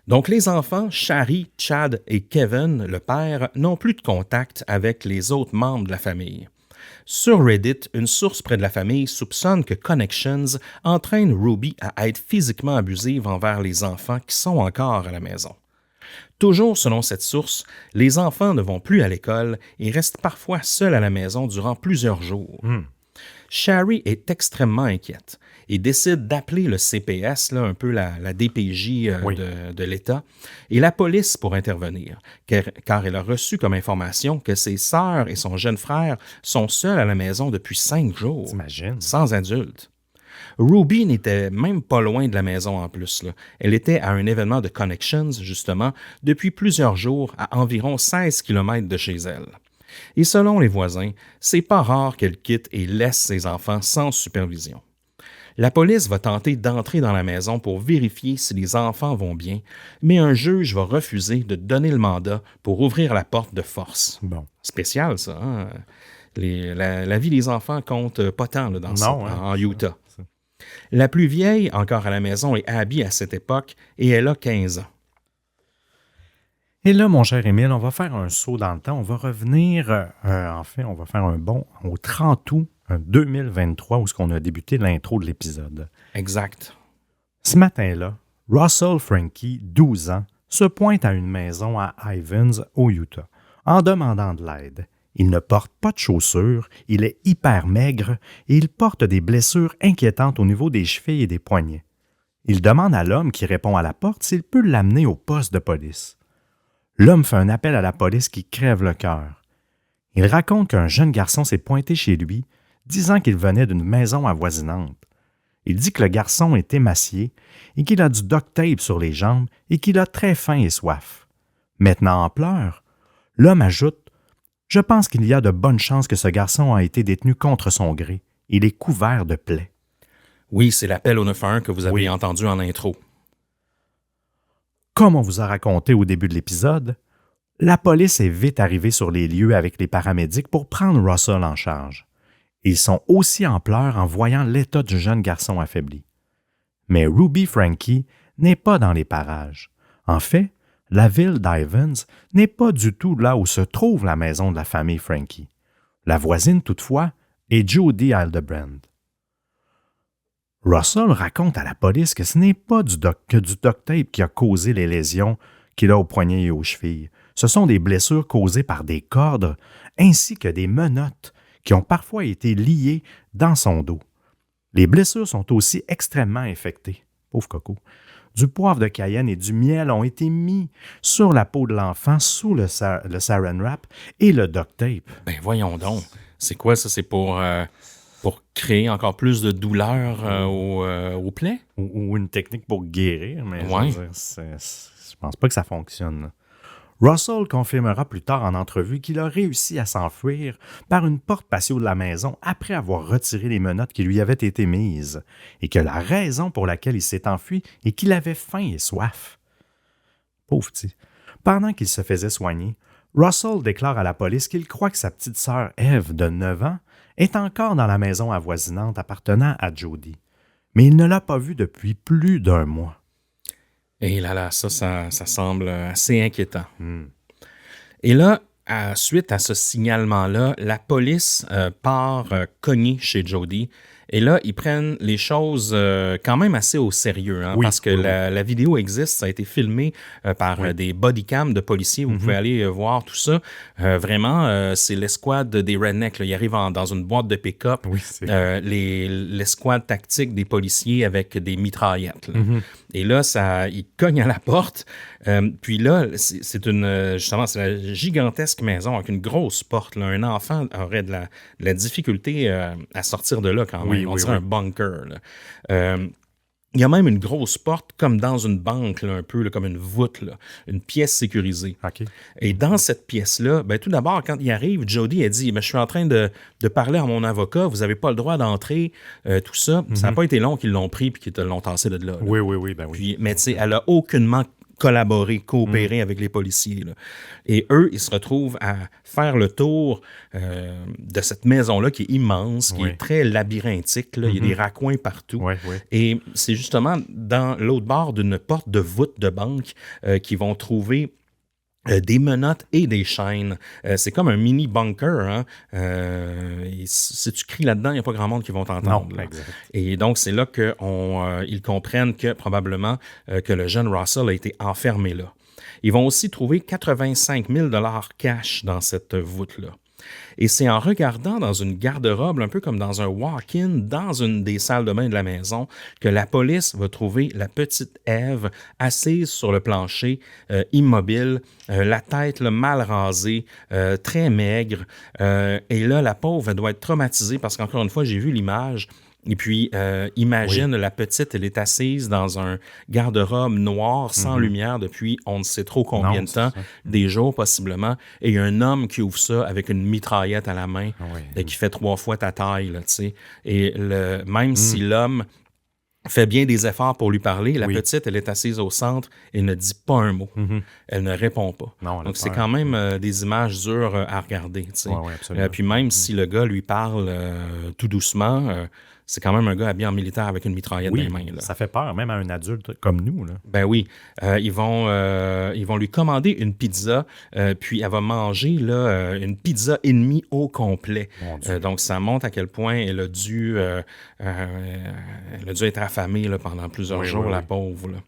Donc, les enfants, Shari, Chad et Kevin, le père, n'ont plus de contact avec les autres membres de la famille. Sur Reddit, une source près de la famille soupçonne que Connections entraîne Ruby à être physiquement abusive envers les enfants qui sont encore à la maison. Toujours selon cette source, les enfants ne vont plus à l'école et restent parfois seuls à la maison durant plusieurs jours. Shari est extrêmement inquiète et décide d'appeler le CPS, là, un peu la DPJ de l'État, et la police pour intervenir, car elle a reçu comme information que ses sœurs et son jeune frère sont seuls à la maison depuis 5 jours, T'imagines? sans adulte. Ruby n'était même pas loin de la maison en plus. Là. Elle était à un événement de Connections, justement, depuis plusieurs jours à environ 16 km de chez elle. Et selon les voisins, c'est pas rare qu'elle quitte et laisse ses enfants sans supervision. La police va tenter d'entrer dans la maison pour vérifier si les enfants vont bien, mais un juge va refuser de donner le mandat pour ouvrir la porte de force. Bon. Spécial, ça. Hein? La vie des enfants compte pas tant là, en Utah. La plus vieille, encore à la maison, est Abby à cette époque et elle a 15 ans. Et là, mon cher Émile, on va faire un saut dans le temps. On va revenir, on va faire un bond au 30 août 2023 où on a débuté l'intro de l'épisode. Exact. Ce matin-là, Russell Frankie, 12 ans, se pointe à une maison à Ivins, au Utah, en demandant de l'aide. Il ne porte pas de chaussures, il est hyper maigre et il porte des blessures inquiétantes au niveau des chevilles et des poignets. Il demande à l'homme qui répond à la porte s'il peut l'amener au poste de police. L'homme fait un appel à la police qui crève le cœur. Il raconte qu'un jeune garçon s'est pointé chez lui, disant qu'il venait d'une maison avoisinante. Il dit que le garçon est émacié et qu'il a du duct tape sur les jambes et qu'il a très faim et soif. Maintenant en pleurs, l'homme ajoute « Je pense qu'il y a de bonnes chances que ce garçon a été détenu contre son gré. Il est couvert de plaies. » Oui, c'est l'appel au 911 que vous avez entendu en intro. Comme on vous a raconté au début de l'épisode, la police est vite arrivée sur les lieux avec les paramédics pour prendre Russell en charge. Ils sont aussi en pleurs en voyant l'état du jeune garçon affaibli. Mais Ruby Franke n'est pas dans les parages. En fait, la ville d'Ivans n'est pas du tout là où se trouve la maison de la famille Franke. La voisine, toutefois, est Jody Hildebrand. Russell raconte à la police que ce n'est pas du duct tape qui a causé les lésions qu'il a au poignet et aux chevilles. Ce sont des blessures causées par des cordes ainsi que des menottes qui ont parfois été liées dans son dos. Les blessures sont aussi extrêmement infectées. Pauvre coco. Du poivre de Cayenne et du miel ont été mis sur la peau de l'enfant sous le saran wrap et le duct tape. Ben voyons donc. C'est quoi ça? C'est pour créer encore plus de douleur au plaies? Ou une technique pour guérir, mais ouais. Je pense pas que ça fonctionne. Russell confirmera plus tard en entrevue qu'il a réussi à s'enfuir par une porte patio de la maison après avoir retiré les menottes qui lui avaient été mises et que la raison pour laquelle il s'est enfui est qu'il avait faim et soif. Pauvre petit. Pendant qu'il se faisait soigner, Russell déclare à la police qu'il croit que sa petite sœur Eve, de 9 ans, est encore dans la maison avoisinante appartenant à Jody. Mais il ne l'a pas vue depuis plus d'1 mois. Et là, ça semble assez inquiétant. Et là, suite à ce signalement-là, la police part cogner chez Jody. Et là, ils prennent les choses quand même assez au sérieux, hein, parce que la vidéo existe, ça a été filmé par des bodycams de policiers. Vous pouvez aller voir tout ça. Vraiment, c'est l'escouade des rednecks. Là. Ils arrivent dans une boîte de pick-up. Oui, l'escouade tactique des policiers avec des mitraillettes. Là. Et là, ils cognent à la porte. Puis là, c'est la gigantesque maison avec une grosse porte. Là. Un enfant aurait de la difficulté à sortir de là quand même. On dirait un bunker. Il y a même une grosse porte, comme dans une banque, là, un peu là, comme une voûte, là, une pièce sécurisée. Okay. Et dans cette pièce-là, tout d'abord, quand il arrive, Jody a dit « Je suis en train de parler à mon avocat, vous n'avez pas le droit d'entrer, tout ça. » Ça n'a pas été long qu'ils l'ont pris et qu'ils te l'ont tassé de là. Oui. Puis, mais tu sais, elle n'a aucunement coopérer avec les policiers. Là. Et eux, ils se retrouvent à faire le tour de cette maison-là qui est immense, qui est très labyrinthique. Là. Il y a des raccoins partout. Et c'est justement dans l'autre bord d'une porte de voûte de banque qu'ils vont trouver des menottes et des chaînes. C'est comme un mini bunker. Hein? Si tu cries là-dedans, il n'y a pas grand monde qui vont t'entendre. Non, exact. Et donc, c'est là qu'ils comprennent que probablement que le jeune Russell a été enfermé là. Ils vont aussi trouver 85 000 $ cash dans cette voûte-là. Et c'est en regardant dans une garde-robe, un peu comme dans un walk-in, dans une des salles de bain de la maison, que la police va trouver la petite Eve assise sur le plancher, immobile, la tête là, mal rasée, très maigre. Et là, la pauvre, elle doit être traumatisée parce qu'encore une fois, j'ai vu l'image. Et puis, imagine, la petite, elle est assise dans un garde-robe noir, sans lumière, depuis on ne sait trop combien de temps, des jours possiblement, et il y a un homme qui ouvre ça avec une mitraillette à la main, et qui fait 3 fois ta taille, là, tu sais. Et même si l'homme fait bien des efforts pour lui parler, la petite, elle est assise au centre et ne dit pas un mot. Elle ne répond pas. Donc, c'est quand même des images dures à regarder, tu sais. Puis même si le gars lui parle tout doucement... c'est quand même un gars habillé en militaire avec une mitraillette dans les mains. Là. Ça fait peur, même à un adulte comme nous. Là. Ben oui. Ils vont lui commander une pizza, puis elle va manger là, une pizza et demie au complet. Donc, ça montre à quel point elle a dû être affamée là, pendant plusieurs jours, la pauvre. Là.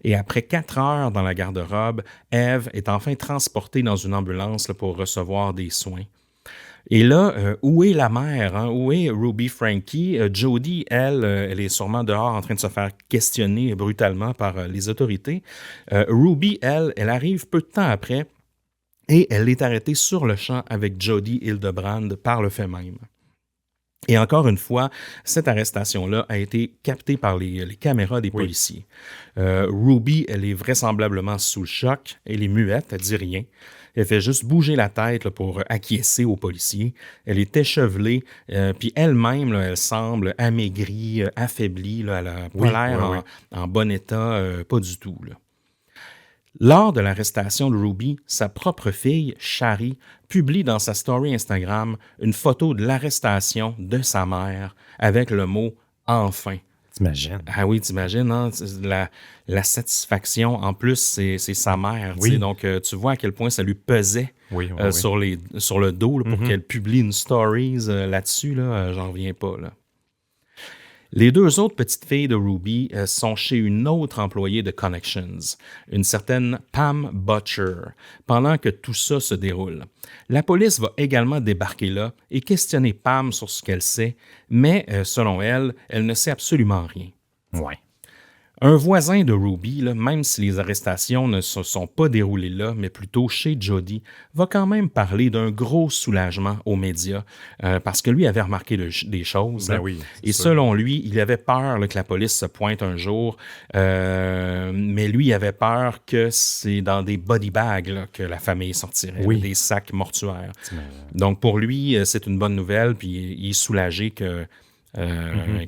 Et après 4 heures dans la garde-robe, Eve est enfin transportée dans une ambulance là, pour recevoir des soins. Et là, où est la mère? Hein? Où est Ruby Franke? Jody, elle est sûrement dehors en train de se faire questionner brutalement par les autorités. Ruby, elle arrive peu de temps après et elle est arrêtée sur le champ avec Jody Hildebrand par le fait même. Et encore une fois, cette arrestation-là a été captée par les caméras des policiers. Ruby, elle est vraisemblablement sous le choc, elle est muette, elle dit rien. Elle fait juste bouger la tête là, pour acquiescer aux policiers. Elle est échevelée, puis elle-même, là, elle semble amaigrie, affaiblie. Là, elle n'a pas l'air en bon état, pas du tout. Là. Lors de l'arrestation de Ruby, sa propre fille, Shari, publie dans sa story Instagram une photo de l'arrestation de sa mère avec le mot « enfin ». T'imagines? Ah oui, t'imagines, hein? La satisfaction, en plus, c'est sa mère. Oui. Donc, tu vois à quel point ça lui pesait Oui. sur le dos là, pour qu'elle publie une stories là-dessus. Là, j'en reviens pas. Là. Les deux autres petites filles de Ruby sont chez une autre employée de Connections, une certaine Pam Butcher, pendant que tout ça se déroule. La police va également débarquer là et questionner Pam sur ce qu'elle sait, mais selon elle, elle ne sait absolument rien. Ouais. Un voisin de Ruby, là, même si les arrestations ne se sont pas déroulées là, mais plutôt chez Jody, va quand même parler d'un gros soulagement aux médias parce que lui avait remarqué des choses. Ben oui, et sûr. selon lui, il avait peur là, que la police se pointe un jour, mais lui avait peur que c'est dans des body bags là, que la famille sortirait, Oui. des sacs mortuaires. Donc pour lui, c'est une bonne nouvelle, puis il est soulagé qu'il n'y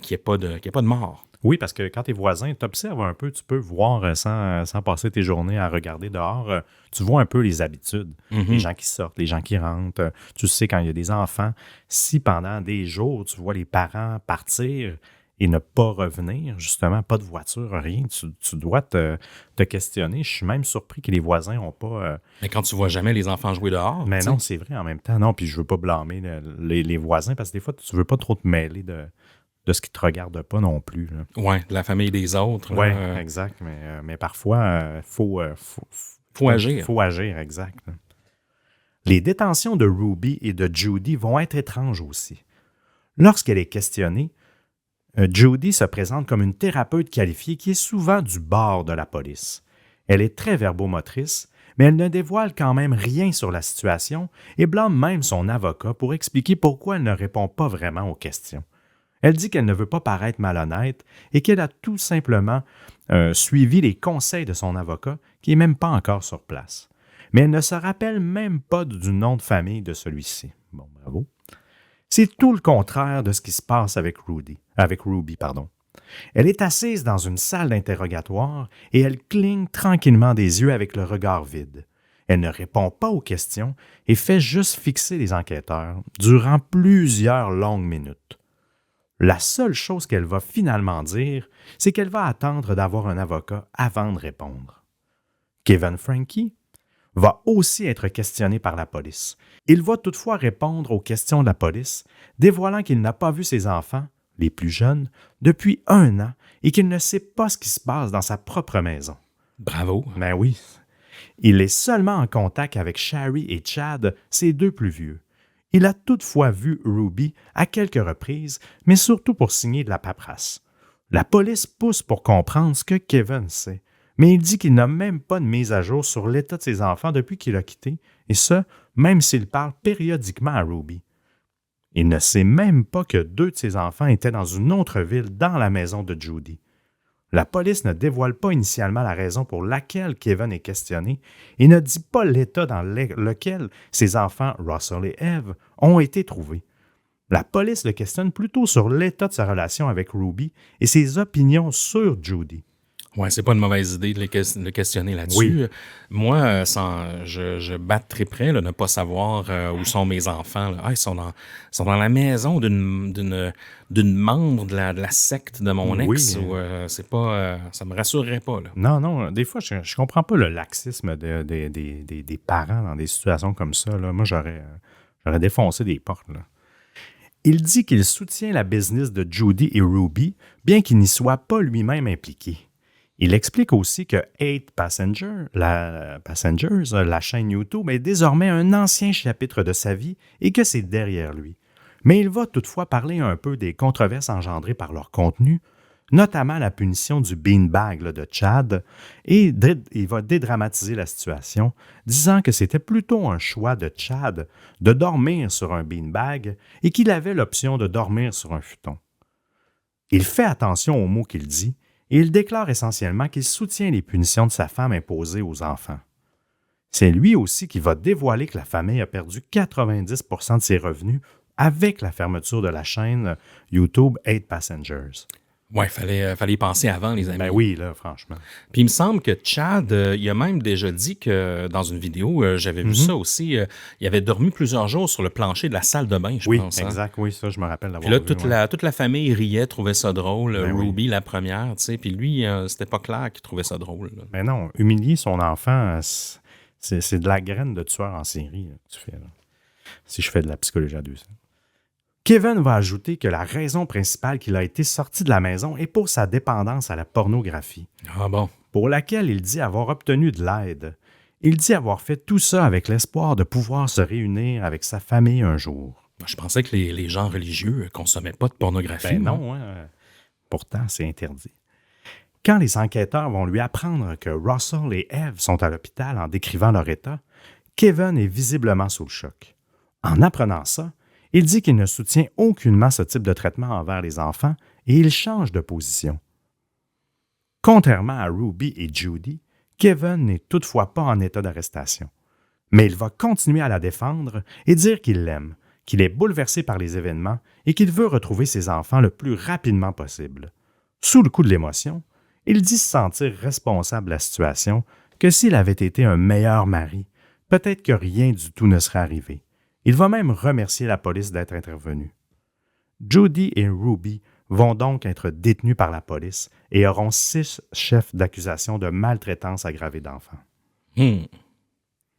ait pas de mort. Oui, parce que quand tes voisins t'observent un peu, tu peux voir sans passer tes journées à regarder dehors, tu vois un peu les habitudes, les gens qui sortent, les gens qui rentrent. Tu sais quand il y a des enfants. Si pendant des jours, tu vois les parents partir et ne pas revenir, justement, pas de voiture, rien, tu dois te questionner. Je suis même surpris que les voisins n'ont pas... Mais quand tu vois jamais les enfants jouer dehors. Mais t'sais. non, c'est vrai en même temps. Non, puis je veux pas blâmer les voisins parce que des fois, tu veux pas trop te mêler de ce qui te regarde pas non plus. Oui, de la famille des autres. Oui, là, exact. Mais parfois, il faut agir. faut agir, exact. Les détentions de Ruby et de Judy vont être étranges aussi. Lorsqu'elle est questionnée, Judy se présente comme une thérapeute qualifiée qui est souvent du bord de la police. Elle est très verbomotrice, mais elle ne dévoile quand même rien sur la situation et blâme même son avocat pour expliquer pourquoi elle ne répond pas vraiment aux questions. Elle dit qu'elle ne veut pas paraître malhonnête et qu'elle a tout simplement suivi les conseils de son avocat, qui n'est même pas encore sur place. Mais elle ne se rappelle même pas du nom de famille de celui-ci. Bon, bravo. C'est tout le contraire de ce qui se passe avec Ruby. Elle est assise dans une salle d'interrogatoire et elle cligne tranquillement des yeux avec le regard vide. Elle ne répond pas aux questions et fait juste fixer les enquêteurs durant plusieurs longues minutes. La seule chose qu'elle va finalement dire, c'est qu'elle va attendre d'avoir un avocat avant de répondre. Kevin Franke va aussi être questionné par la police. Il va toutefois répondre aux questions de la police, dévoilant qu'il n'a pas vu ses enfants, les plus jeunes, depuis 1 an et qu'il ne sait pas ce qui se passe dans sa propre maison. Bravo. Ben oui. Il est seulement en contact avec Shari et Chad, ses 2 plus vieux. Il a toutefois vu Ruby à quelques reprises, mais surtout pour signer de la paperasse. La police pousse pour comprendre ce que Kevin sait, mais il dit qu'il n'a même pas de mise à jour sur l'état de ses enfants depuis qu'il a quitté, et ce, même s'il parle périodiquement à Ruby. Il ne sait même pas que 2 de ses enfants étaient dans une autre ville dans la maison de Judy. La police ne dévoile pas initialement la raison pour laquelle Kevin est questionné et ne dit pas l'état dans lequel ses enfants, Russell et Eve, ont été trouvés. La police le questionne plutôt sur l'état de sa relation avec Ruby et ses opinions sur Judy. Ouais, c'est pas une mauvaise idée de le questionner là-dessus. Oui. Moi, je battrais là, ne pas savoir où sont mes enfants. Là. Ah, ils sont dans la maison d'une membre de la secte de mon ex. Oui. Ou, c'est pas, ça me rassurerait pas. Là. Non, des fois, je comprends pas le laxisme des parents dans des situations comme ça. Là. Moi, j'aurais défoncé des portes. Là. Il dit qu'il soutient la business de Judy et Ruby, bien qu'il n'y soit pas lui-même impliqué. Il explique aussi que 8 Passengers, la chaîne YouTube, est désormais un ancien chapitre de sa vie et que c'est derrière lui. Mais il va toutefois parler un peu des controverses engendrées par leur contenu, notamment la punition du beanbag de Chad, et il va dédramatiser la situation, disant que c'était plutôt un choix de Chad de dormir sur un beanbag et qu'il avait l'option de dormir sur un futon. Il fait attention aux mots qu'il dit, et il déclare essentiellement qu'il soutient les punitions de sa femme imposées aux enfants. C'est lui aussi qui va dévoiler que la famille a perdu 90% de ses revenus avec la fermeture de la chaîne YouTube 8 Passengers. Ouais, fallait y penser avant, les amis. Ben oui, là, franchement. Puis il me semble que Chad, il a même déjà dit que dans une vidéo, j'avais vu ça aussi, il avait dormi plusieurs jours sur le plancher de la salle de bain, je pense. Oui, exact, oui, ça, je me rappelle Puis d'avoir là, vu. toute la famille riait, trouvait ça drôle. Ben Ruby, la première, tu sais. Puis lui, c'était pas clair qu'il trouvait ça drôle. Là. Mais non, humilier son enfant, c'est de la graine de tueur en série, là, que tu fais, là. Si je fais de la psychologie à 200. Kevin va ajouter que la raison principale qu'il a été sorti de la maison est pour sa dépendance à la pornographie, Ah bon? pour laquelle il dit avoir obtenu de l'aide. Il dit avoir fait tout ça avec l'espoir de pouvoir se réunir avec sa famille un jour. Je pensais que les gens religieux consommaient pas de pornographie. Ben non, hein. Pourtant, c'est interdit. Quand les enquêteurs vont lui apprendre que Russell et Eve sont à l'hôpital en décrivant leur état, Kevin est visiblement sous le choc. En apprenant ça, il dit qu'il ne soutient aucunement ce type de traitement envers les enfants et il change de position. Contrairement à Ruby et Judy, Kevin n'est toutefois pas en état d'arrestation. Mais il va continuer à la défendre et dire qu'il l'aime, qu'il est bouleversé par les événements et qu'il veut retrouver ses enfants le plus rapidement possible. Sous le coup de l'émotion, il dit se sentir responsable de la situation, que s'il avait été un meilleur mari, peut-être que rien du tout ne serait arrivé. Il va même remercier la police d'être intervenue. Judy et Ruby vont donc être détenus par la police et auront 6 chefs d'accusation de maltraitance aggravée d'enfants.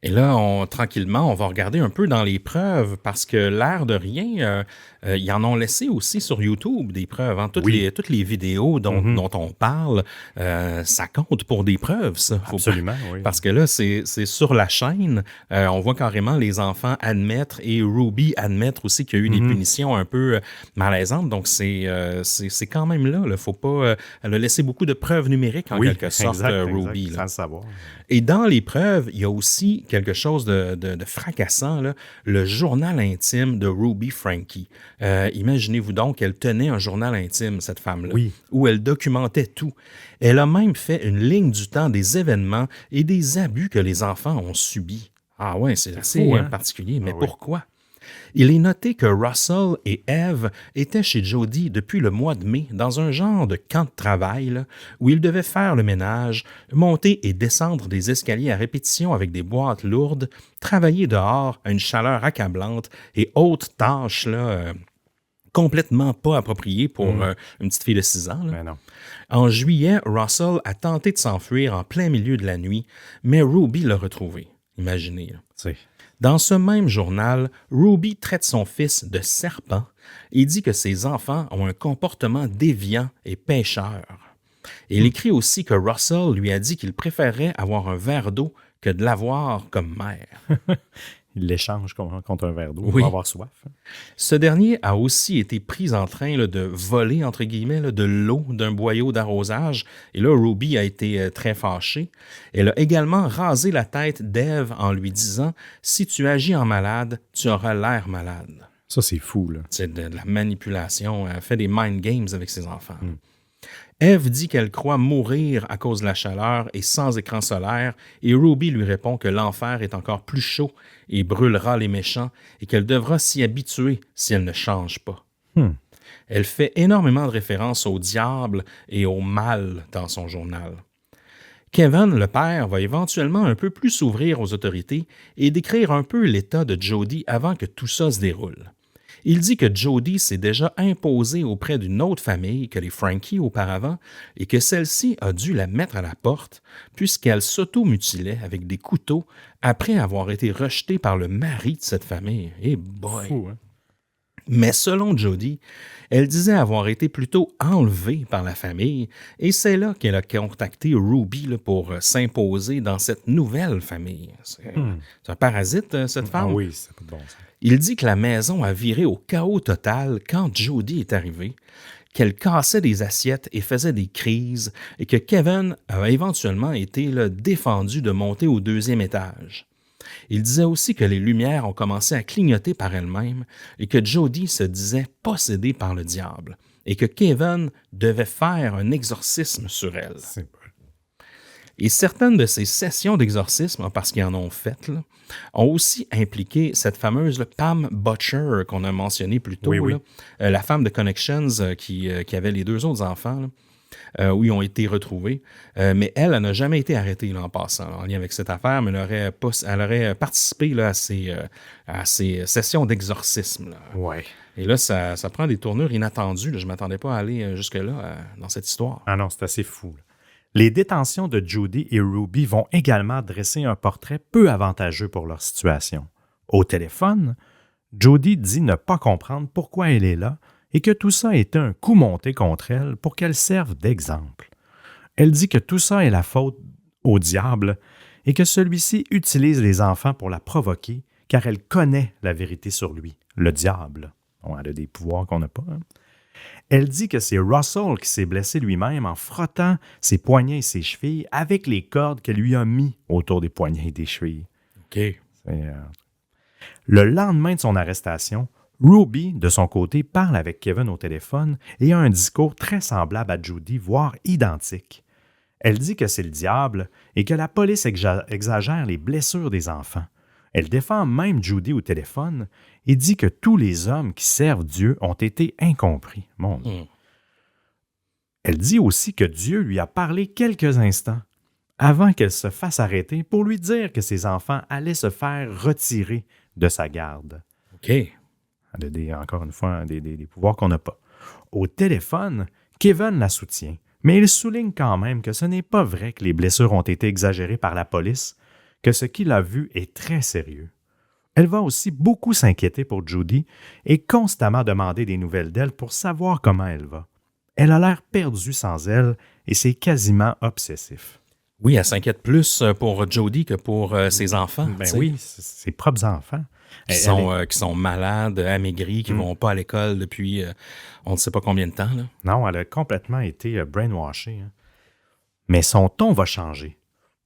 Et là, tranquillement, on va regarder un peu dans les preuves parce que l'air de rien, ils en ont laissé aussi sur YouTube des preuves. Hein. Toutes les vidéos dont on parle, ça compte pour des preuves, ça. Absolument, oui. Parce que là, c'est sur la chaîne. On voit carrément les enfants admettre et Ruby admettre aussi qu'il y a eu des punitions un peu malaisantes. Donc, c'est quand même là. Il faut pas... elle a laissé beaucoup de preuves numériques, en quelque sorte, Ruby. Exact, sans le savoir. Et dans les preuves, il y a aussi quelque chose de fracassant, là, le journal intime de Ruby Franke. Imaginez-vous donc qu'elle tenait un journal intime, cette femme-là, où elle documentait tout. Elle a même fait une ligne du temps des événements et des abus que les enfants ont subis. Ah ouais, c'est assez particulier, mais pourquoi? Il est noté que Russell et Eve étaient chez Jody depuis le mois de mai dans un genre de camp de travail là, où ils devaient faire le ménage, monter et descendre des escaliers à répétition avec des boîtes lourdes, travailler dehors à une chaleur accablante et autres tâches là, complètement pas appropriées pour une petite fille de 6 ans. Là. Ben non. En juillet, Russell a tenté de s'enfuir en plein milieu de la nuit, mais Ruby l'a retrouvé. Imaginez. Là. C'est... Dans ce même journal, Ruby traite son fils de serpent et dit que ses enfants ont un comportement déviant et pécheur. Il écrit aussi que Russell lui a dit qu'il préférerait avoir un verre d'eau que de l'avoir comme mère. Il l'échange contre un verre d'eau pour avoir soif. Ce dernier a aussi été pris en train là, de voler, entre guillemets, là, de l'eau d'un boyau d'arrosage. Et là, Ruby a été très fâchée. Elle a également rasé la tête d'Eve en lui disant « Si tu agis en malade, tu auras l'air malade. » Ça, c'est fou, là. C'est de la manipulation. Elle fait des mind games avec ses enfants. Eve dit qu'elle croit mourir à cause de la chaleur et sans écran solaire, et Ruby lui répond que l'enfer est encore plus chaud et brûlera les méchants, et qu'elle devra s'y habituer si elle ne change pas. Elle fait énormément de références au diable et au mal dans son journal. Kevin, le père, va éventuellement un peu plus s'ouvrir aux autorités et décrire un peu l'état de Jody avant que tout ça se déroule. Il dit que Jody s'est déjà imposée auprès d'une autre famille que les Franke auparavant et que celle-ci a dû la mettre à la porte puisqu'elle s'auto-mutilait avec des couteaux après avoir été rejetée par le mari de cette famille. Eh boy! Fou, hein? Mais selon Jody, elle disait avoir été plutôt enlevée par la famille et c'est là qu'elle a contacté Ruby là, pour s'imposer dans cette nouvelle famille. C'est un parasite, cette femme? Ah oui, c'est pas bon ça. Il dit que la maison a viré au chaos total quand Jody est arrivée, qu'elle cassait des assiettes et faisait des crises et que Kevin a éventuellement été là, défendu de monter au 2e étage. Il disait aussi que les lumières ont commencé à clignoter par elles-mêmes et que Jody se disait possédée par le diable et que Kevin devait faire un exorcisme sur elle. Et certaines de ces sessions d'exorcisme, parce qu'ils en ont fait, là, ont aussi impliqué cette fameuse là, Pam Butcher qu'on a mentionnée plus tôt, Oui. la femme de Connections qui avait les 2 autres enfants, là, où ils ont été retrouvés. Mais elle n'a jamais été arrêtée là, en passant, là, en lien avec cette affaire, mais elle aurait participé là, à ces sessions d'exorcisme. Là. Ouais. Et là, ça prend des tournures inattendues. Là. Je ne m'attendais pas à aller jusque-là dans cette histoire. Ah non, c'est assez fou. Là. Les détentions de Judy et Ruby vont également dresser un portrait peu avantageux pour leur situation. Au téléphone, Judy dit ne pas comprendre pourquoi elle est là et que tout ça est un coup monté contre elle pour qu'elle serve d'exemple. Elle dit que tout ça est la faute au diable et que celui-ci utilise les enfants pour la provoquer car elle connaît la vérité sur lui, le diable. Bon, elle a des pouvoirs qu'on n'a pas. Hein? Elle dit que c'est Russell qui s'est blessé lui-même en frottant ses poignets et ses chevilles avec les cordes qu'elle lui a mis autour des poignets et des chevilles. OK. Le lendemain de son arrestation, Ruby, de son côté, parle avec Kevin au téléphone et a un discours très semblable à Judy, voire identique. Elle dit que c'est le diable et que la police exagère les blessures des enfants. Elle défend même Judy au téléphone et dit que tous les hommes qui servent Dieu ont été incompris. Mon Dieu. Elle dit aussi que Dieu lui a parlé quelques instants avant qu'elle se fasse arrêter pour lui dire que ses enfants allaient se faire retirer de sa garde. OK. Elle a encore une fois des pouvoirs qu'on n'a pas. Au téléphone, Kevin la soutient, mais il souligne quand même que ce n'est pas vrai que les blessures ont été exagérées par la police, que ce qu'il a vu est très sérieux. Elle va aussi beaucoup s'inquiéter pour Judy et constamment demander des nouvelles d'elle pour savoir comment elle va. Elle a l'air perdue sans elle et c'est quasiment obsessif. Oui, elle s'inquiète plus pour Jody que pour ses enfants. Ben oui, ses propres enfants. Qui sont malades, amaigris, qui ne vont pas à l'école depuis on ne sait pas combien de temps. Là. Non, elle a complètement été brainwashée. Hein. Mais son ton va changer.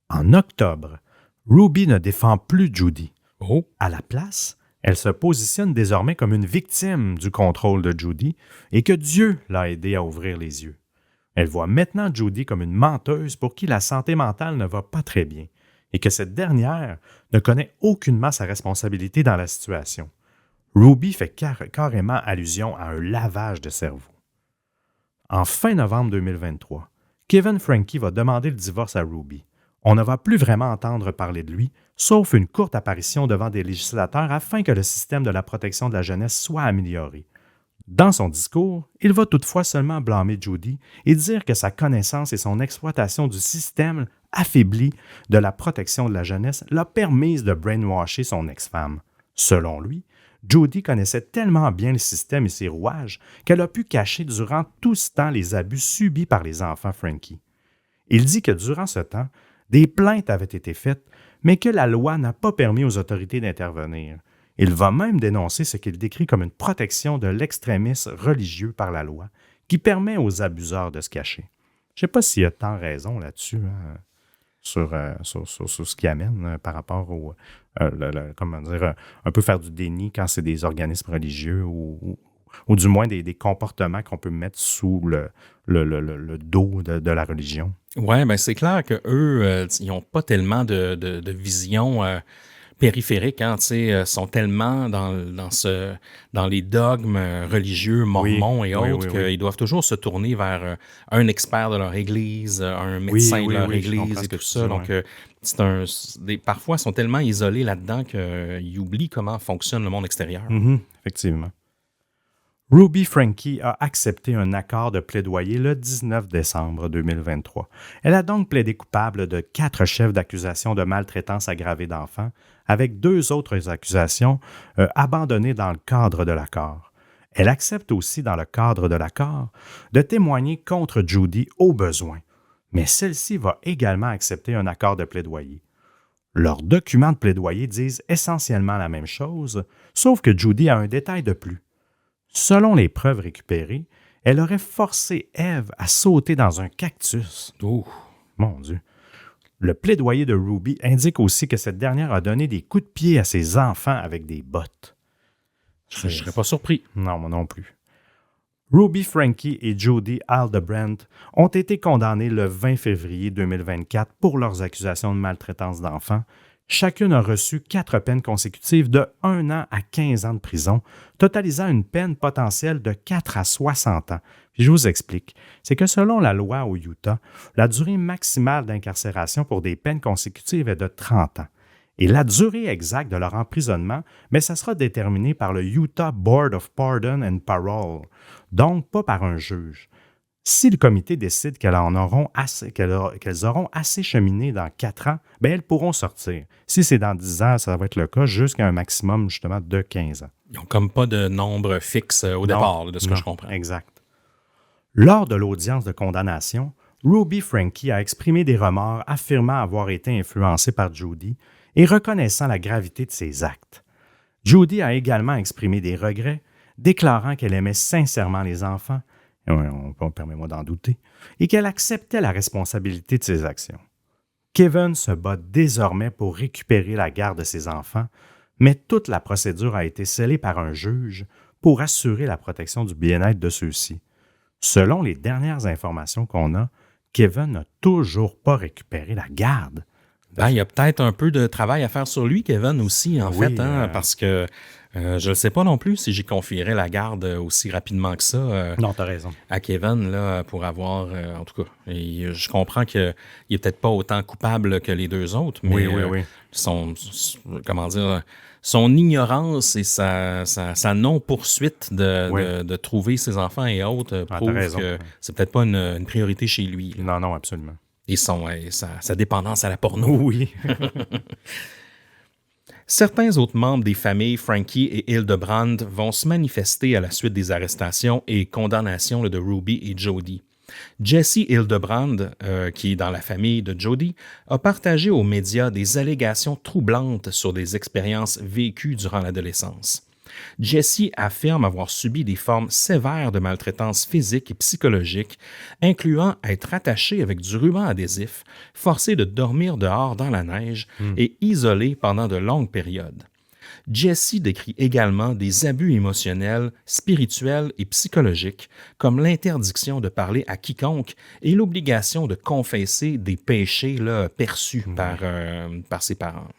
En octobre, Ruby ne défend plus Judy. Oh. À la place, elle se positionne désormais comme une victime du contrôle de Judy et que Dieu l'a aidée à ouvrir les yeux. Elle voit maintenant Judy comme une menteuse pour qui la santé mentale ne va pas très bien et que cette dernière ne connaît aucunement sa responsabilité dans la situation. Ruby fait carrément allusion à un lavage de cerveau. En fin novembre 2023, Kevin Franke va demander le divorce à Ruby. On ne va plus vraiment entendre parler de lui, sauf une courte apparition devant des législateurs afin que le système de la protection de la jeunesse soit amélioré. Dans son discours, il va toutefois seulement blâmer Judy et dire que sa connaissance et son exploitation du système affaibli de la protection de la jeunesse l'a permise de brainwasher son ex-femme. Selon lui, Judy connaissait tellement bien le système et ses rouages qu'elle a pu cacher durant tout ce temps les abus subis par les enfants Franke. Il dit que durant ce temps, des plaintes avaient été faites, mais que la loi n'a pas permis aux autorités d'intervenir. Il va même dénoncer ce qu'il décrit comme une protection de l'extrémisme religieux par la loi, qui permet aux abuseurs de se cacher. Je ne sais pas s'il y a tant raison là-dessus, hein, sur ce qui amène par rapport au... comment dire, un peu faire du déni quand c'est des organismes religieux ou du moins des comportements qu'on peut mettre sous le dos de la religion. Oui, bien c'est clair qu'eux, ils n'ont pas tellement de vision périphérique, hein, sont tellement dans les dogmes religieux, mormons et autres, qu'ils doivent toujours se tourner vers un expert de leur église, un médecin de leur église et tout ça. Donc, parfois, ils sont tellement isolés là-dedans qu'ils oublient comment fonctionne le monde extérieur. Mm-hmm, effectivement. Ruby Franke a accepté un accord de plaidoyer le 19 décembre 2023. Elle a donc plaidé coupable de 4 chefs d'accusation de maltraitance aggravée d'enfants, avec 2 autres accusations abandonnées dans le cadre de l'accord. Elle accepte aussi, dans le cadre de l'accord, de témoigner contre Judy au besoin, mais celle-ci va également accepter un accord de plaidoyer. Leurs documents de plaidoyer disent essentiellement la même chose, sauf que Judy a un détail de plus. Selon les preuves récupérées, elle aurait forcé Eve à sauter dans un cactus. Oh, mon Dieu! Le plaidoyer de Ruby indique aussi que cette dernière a donné des coups de pied à ses enfants avec des bottes. Je ne serais pas surpris. Non, moi non plus. Ruby Franke et Jody Hildebrandt ont été condamnés le 20 février 2024 pour leurs accusations de maltraitance d'enfants. Chacune a reçu 4 peines consécutives de 1 an à 15 ans de prison, totalisant une peine potentielle de 4 à 60 ans. Puis je vous explique. C'est que selon la loi au Utah, la durée maximale d'incarcération pour des peines consécutives est de 30 ans. Et la durée exacte de leur emprisonnement, mais ça sera déterminé par le Utah Board of Pardon and Parole, donc pas par un juge. Si le comité décide qu'elles auront assez cheminé dans 4 ans, bien, elles pourront sortir. Si c'est dans 10 ans, ça va être le cas jusqu'à un maximum justement de 15 ans. Ils n'ont comme pas de nombre fixe au départ, de ce que je comprends. Exact. Lors de l'audience de condamnation, Ruby Franke a exprimé des remords affirmant avoir été influencée par Jody et reconnaissant la gravité de ses actes. Jody a également exprimé des regrets, déclarant qu'elle aimait sincèrement les enfants, permets-moi d'en douter, et qu'elle acceptait la responsabilité de ses actions. Kevin se bat désormais pour récupérer la garde de ses enfants, mais toute la procédure a été scellée par un juge pour assurer la protection du bien-être de ceux-ci. Selon les dernières informations qu'on a, Kevin n'a toujours pas récupéré la garde. Ben, il y a peut-être un peu de travail à faire sur lui, Kevin, aussi, en fait, parce que je ne sais pas non plus si j'y confierais la garde aussi rapidement que ça. Non, tu as raison. À Kevin, là, pour avoir, en tout cas, je comprends qu'il n'est peut-être pas autant coupable que les deux autres, mais son ignorance et sa non-poursuite de trouver ses enfants et autres prouve que c'est peut-être pas une priorité chez lui. Là. Non, absolument. Et sa dépendance à la porno. Oui. Certains autres membres des familles Franke et Hildebrandt vont se manifester à la suite des arrestations et condamnations de Ruby et Jody. Jesse Hildebrandt, qui est dans la famille de Jody, a partagé aux médias des allégations troublantes sur des expériences vécues durant l'adolescence. Jesse affirme avoir subi des formes sévères de maltraitance physique et psychologique, incluant être attaché avec du ruban adhésif, forcé de dormir dehors dans la neige et isolé pendant de longues périodes. Jesse décrit également des abus émotionnels, spirituels et psychologiques, comme l'interdiction de parler à quiconque et l'obligation de confesser des péchés perçus par ses parents.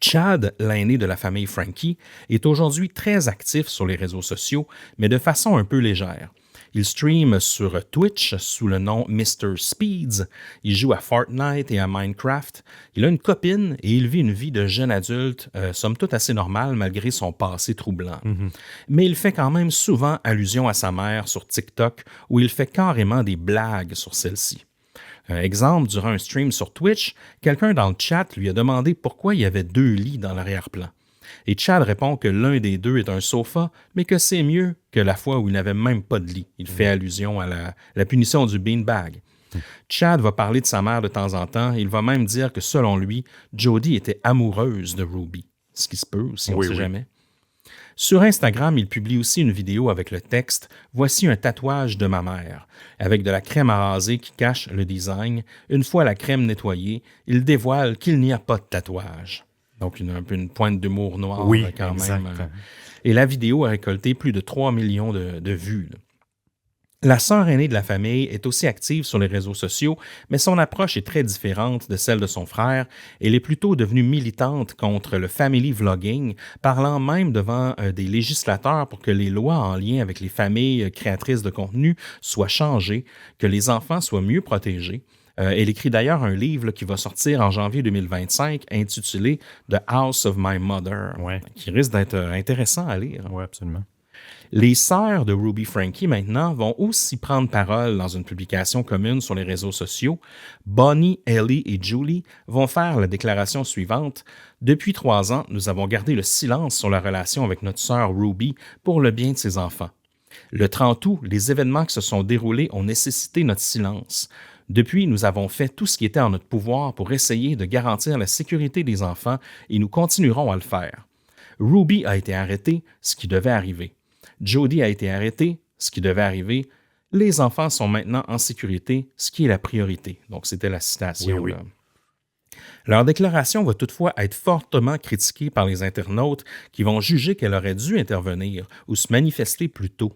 Chad, l'aîné de la famille Franke, est aujourd'hui très actif sur les réseaux sociaux, mais de façon un peu légère. Il stream sur Twitch sous le nom Mr. Speeds, il joue à Fortnite et à Minecraft, il a une copine et il vit une vie de jeune adulte, somme toute assez normale malgré son passé troublant. Mais il fait quand même souvent allusion à sa mère sur TikTok où il fait carrément des blagues sur celle-ci. Exemple, durant un stream sur Twitch, quelqu'un dans le chat lui a demandé pourquoi il y avait 2 lits dans l'arrière-plan. Et Chad répond que l'un des 2 est un sofa, mais que c'est mieux que la fois où il n'avait même pas de lit. Il fait allusion à la punition du beanbag. Chad va parler de sa mère de temps en temps. Il va même dire que selon lui, Jody était amoureuse de Ruby. Ce qui se peut aussi, on ne sait jamais. Sur Instagram, il publie aussi une vidéo avec le texte « Voici un tatouage de ma mère », avec de la crème à raser qui cache le design. Une fois la crème nettoyée, il dévoile qu'il n'y a pas de tatouage. Donc, un peu une pointe d'humour noir quand même. Et la vidéo a récolté plus de 3 millions de vues. La sœur aînée de la famille est aussi active sur les réseaux sociaux, mais son approche est très différente de celle de son frère. Elle est plutôt devenue militante contre le family vlogging, parlant même devant des législateurs pour que les lois en lien avec les familles créatrices de contenu soient changées, que les enfants soient mieux protégés. Elle écrit d'ailleurs un livre qui va sortir en janvier 2025 intitulé « The House of My Mother », qui risque d'être intéressant à lire. Oui, absolument. Les sœurs de Ruby Franke, maintenant, vont aussi prendre parole dans une publication commune sur les réseaux sociaux. Bonnie, Ellie et Julie vont faire la déclaration suivante. « Depuis 3 ans, nous avons gardé le silence sur la relation avec notre sœur Ruby pour le bien de ses enfants. Le 30 août, les événements qui se sont déroulés ont nécessité notre silence. Depuis, nous avons fait tout ce qui était en notre pouvoir pour essayer de garantir la sécurité des enfants et nous continuerons à le faire. Ruby a été arrêtée, ce qui devait arriver. Jody a été arrêté, ce qui devait arriver. Les enfants sont maintenant en sécurité, ce qui est la priorité. » Donc, c'était la citation. Oui. Leur déclaration va toutefois être fortement critiquée par les internautes qui vont juger qu'elle aurait dû intervenir ou se manifester plus tôt.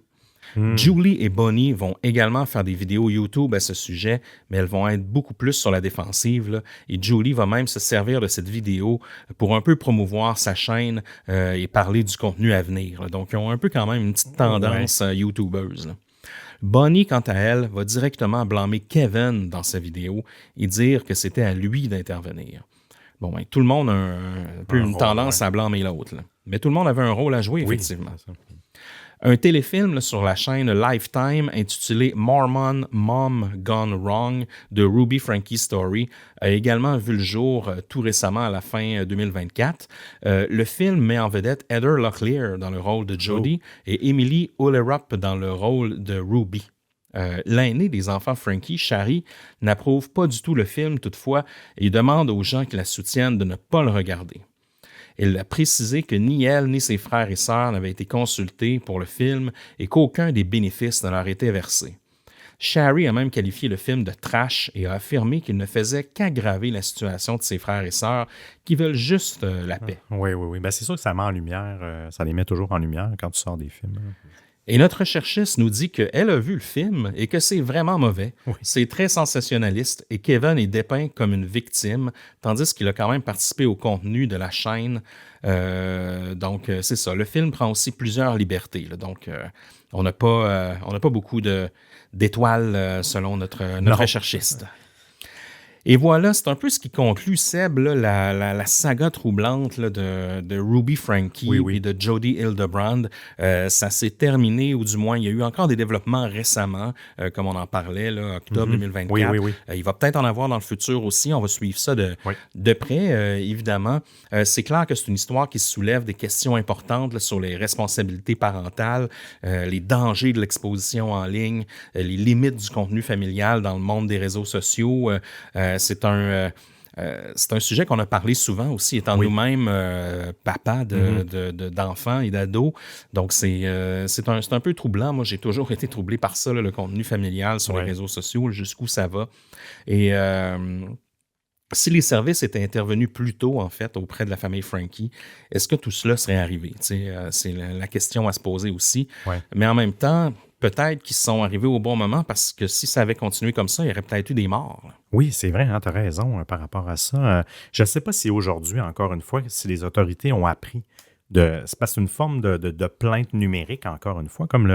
Julie et Bonnie vont également faire des vidéos YouTube à ce sujet, mais elles vont être beaucoup plus sur la défensive, là. Et Julie va même se servir de cette vidéo pour un peu promouvoir sa chaîne et parler du contenu à venir, là. Donc, ils ont un peu quand même une petite tendance YouTubeuse, là. Bonnie, quant à elle, va directement blâmer Kevin dans sa vidéo et dire que c'était à lui d'intervenir. Bon, ben, tout le monde a un peu une tendance à blâmer l'autre, là. Mais tout le monde avait un rôle à jouer, effectivement. Oui, un téléfilm là, sur la chaîne Lifetime intitulé Mormon Mom Gone Wrong de Ruby Frankie Story a également vu le jour tout récemment à la fin 2024. Le film met en vedette Heather Locklear dans le rôle de Jodie et Emily Ullerup dans le rôle de Ruby. L'aîné des enfants Frankie, Shari, n'approuve pas du tout le film toutefois et demande aux gens qui la soutiennent de ne pas le regarder. Elle a précisé que ni elle ni ses frères et sœurs n'avaient été consultés pour le film et qu'aucun des bénéfices ne leur était versé. Shari a même qualifié le film de trash et a affirmé qu'il ne faisait qu'aggraver la situation de ses frères et sœurs qui veulent juste la paix. Oui. Ben, c'est sûr que ça met en lumière, ça les met toujours en lumière quand tu sors des films. Et notre recherchiste nous dit qu'elle a vu le film et que c'est vraiment mauvais. Oui. C'est très sensationnaliste et Kevin est dépeint comme une victime, tandis qu'il a quand même participé au contenu de la chaîne. Donc, c'est ça. Le film prend aussi plusieurs libertés, là. Donc, on n'a pas beaucoup d'étoiles selon notre recherchiste. Et voilà, c'est un peu ce qui conclut, Seb, là, la saga troublante là, de Ruby Frankie et de Jodie Hildebrand. Ça s'est terminé, ou du moins, il y a eu encore des développements récemment, comme on en parlait, là, octobre 2024. Il va peut-être en avoir dans le futur aussi. On va suivre ça de près, évidemment. C'est clair que c'est une histoire qui soulève des questions importantes là, sur les responsabilités parentales, les dangers de l'exposition en ligne, les limites du contenu familial dans le monde des réseaux sociaux. C'est un sujet qu'on a parlé souvent aussi, étant nous-mêmes papa d'enfants et d'ados. Donc, c'est un peu troublant. Moi, j'ai toujours été troublé par ça, là, le contenu familial sur les réseaux sociaux, jusqu'où ça va. Et si les services étaient intervenus plus tôt, en fait, auprès de la famille Frankie, est-ce que tout cela serait arrivé? C'est la question à se poser aussi. Mais en même temps, peut-être qu'ils sont arrivés au bon moment parce que si ça avait continué comme ça, il y aurait peut-être eu des morts. Oui, c'est vrai, hein, tu as raison par rapport à ça. Je ne sais pas si aujourd'hui, encore une fois, si les autorités ont appris c'est parce que c'est une forme de plainte numérique, encore une fois, comme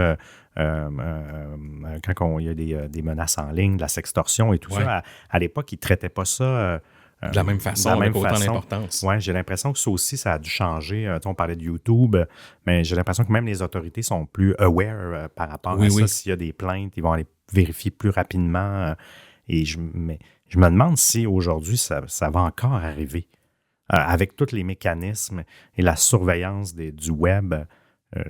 quand il y a des menaces en ligne, de la sextorsion et tout ça. À l'époque, ils ne traitaient pas ça de la même façon, avec autant d'importance. Oui, j'ai l'impression que ça aussi, ça a dû changer. On parlait de YouTube, mais j'ai l'impression que même les autorités sont plus aware par rapport à ça. S'il y a des plaintes, ils vont aller vérifier plus rapidement. Et je me demande si aujourd'hui, ça va encore arriver. Avec tous les mécanismes et la surveillance du web,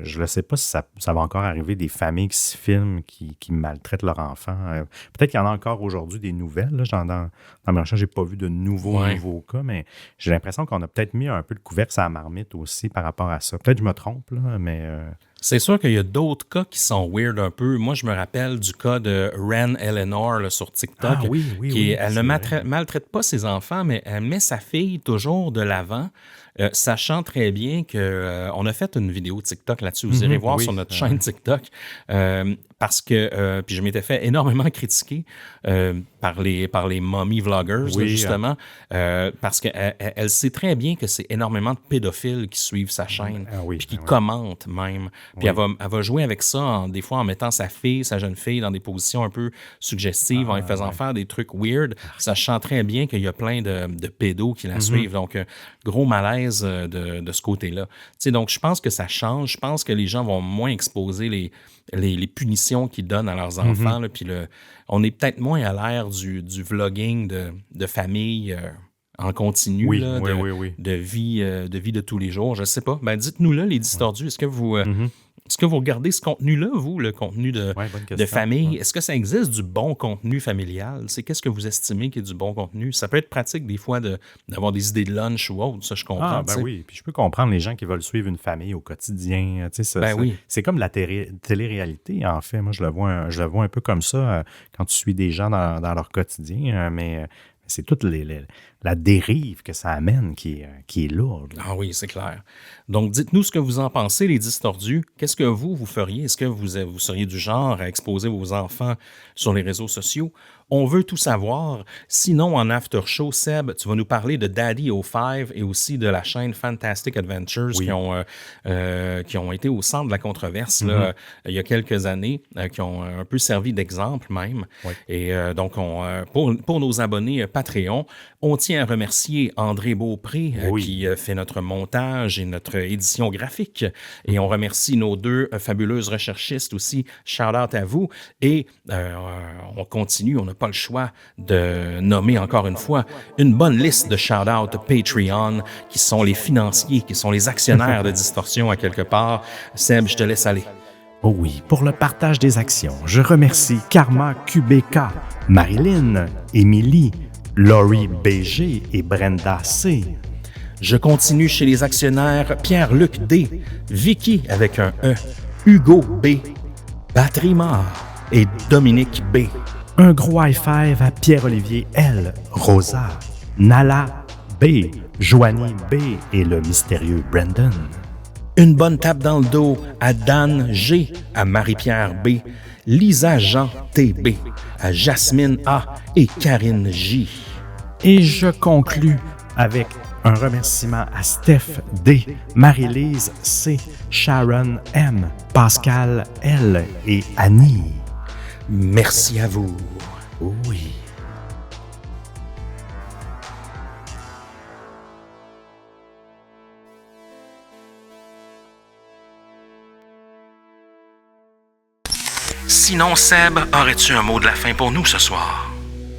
je ne sais pas si ça va encore arriver, des familles qui se filment, qui maltraitent leurs enfants. Peut-être qu'il y en a encore aujourd'hui des nouvelles. Là, dans mes recherches, je n'ai pas vu de nouveaux cas, mais j'ai l'impression qu'on a peut-être mis un peu le couvercle sur la marmite aussi par rapport à ça. Peut-être que je me trompe, là, mais... C'est sûr qu'il y a d'autres cas qui sont weird un peu. Moi, je me rappelle du cas de Ren Eleanor là, sur TikTok. Elle ne maltraite pas ses enfants, mais elle met sa fille toujours de l'avant, sachant très bien qu'on a fait une vidéo TikTok là-dessus. Vous irez voir sur notre chaîne TikTok. Parce que, puis je m'étais fait énormément critiquer par les mommy vloggers, là, justement, parce qu'elle sait très bien que c'est énormément de pédophiles qui suivent sa chaîne, puis qui commentent même. Puis elle va jouer avec ça, des fois en mettant sa jeune fille, dans des positions un peu suggestives, en lui faisant faire des trucs weird, sachant très bien qu'il y a plein de pédos qui la suivent. Donc, gros malaise de ce côté-là. Tu sais, donc, je pense que ça change. Je pense que les gens vont moins exposer les punitions qu'ils donnent à leurs enfants. Là, puis on est peut-être moins à l'ère du vlogging de famille en continu, de vie de tous les jours. Je ne sais pas. Ben, dites-nous-le, les distordus. Est-ce que vous regardez ce contenu-là, vous, le contenu de famille? Est-ce que ça existe du bon contenu familial? Qu'est-ce que vous estimez qui est du bon contenu? Ça peut être pratique des fois d'avoir des idées de lunch ou autre, ça je comprends. Oui, puis je peux comprendre les gens qui veulent suivre une famille au quotidien. C'est comme la télé-réalité, en fait. Moi, je le vois un peu comme ça quand tu suis des gens dans leur quotidien, mais c'est toute la dérive que ça amène qui est lourde. Ah oui, c'est clair. Donc, dites-nous ce que vous en pensez, les distordus. Qu'est-ce que vous feriez? Est-ce que vous seriez du genre à exposer vos enfants sur les réseaux sociaux? On veut tout savoir. Sinon, en after show, Seb, tu vas nous parler de Daddy O5 et aussi de la chaîne Fantastic Adventures qui ont été au centre de la controverse là, il y a quelques années, qui ont un peu servi d'exemple même. Oui. Et donc, pour nos abonnés Patreon, on tient à remercier André Beaupré qui fait notre montage et notre édition graphique. Et on remercie nos deux fabuleuses recherchistes aussi. Shout-out à vous. Et on continue, on n'a pas le choix de nommer encore une fois une bonne liste de shout-out Patreon qui sont les financiers, qui sont les actionnaires de Distorsion à quelque part. Seb, je te laisse aller. Oh oui, pour le partage des actions, je remercie Karma QBK, Marilyn, Émilie, Laurie BG et Brenda C. Je continue chez les actionnaires Pierre-Luc D, Vicky avec un E, Hugo B, Patrimar et Dominique B. Un gros high-five à Pierre-Olivier L, Rosa, Nala B, Joanie B et le mystérieux Brandon. Une bonne tape dans le dos à Dan G, à Marie-Pierre B, Lisa Jean TB, à Jasmine A et Karine J. Et je conclus avec un remerciement à Steph D, Marie-Lise C, Sharon M, Pascal L et Annie. Merci à vous. Oui. Sinon, Seb, aurais-tu un mot de la fin pour nous ce soir?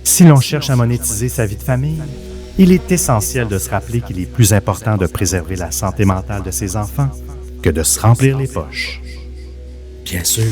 Si l'on cherche à monétiser sa vie de famille, il est essentiel de se rappeler qu'il est plus important de préserver la santé mentale de ses enfants que de se remplir les poches. Bien sûr.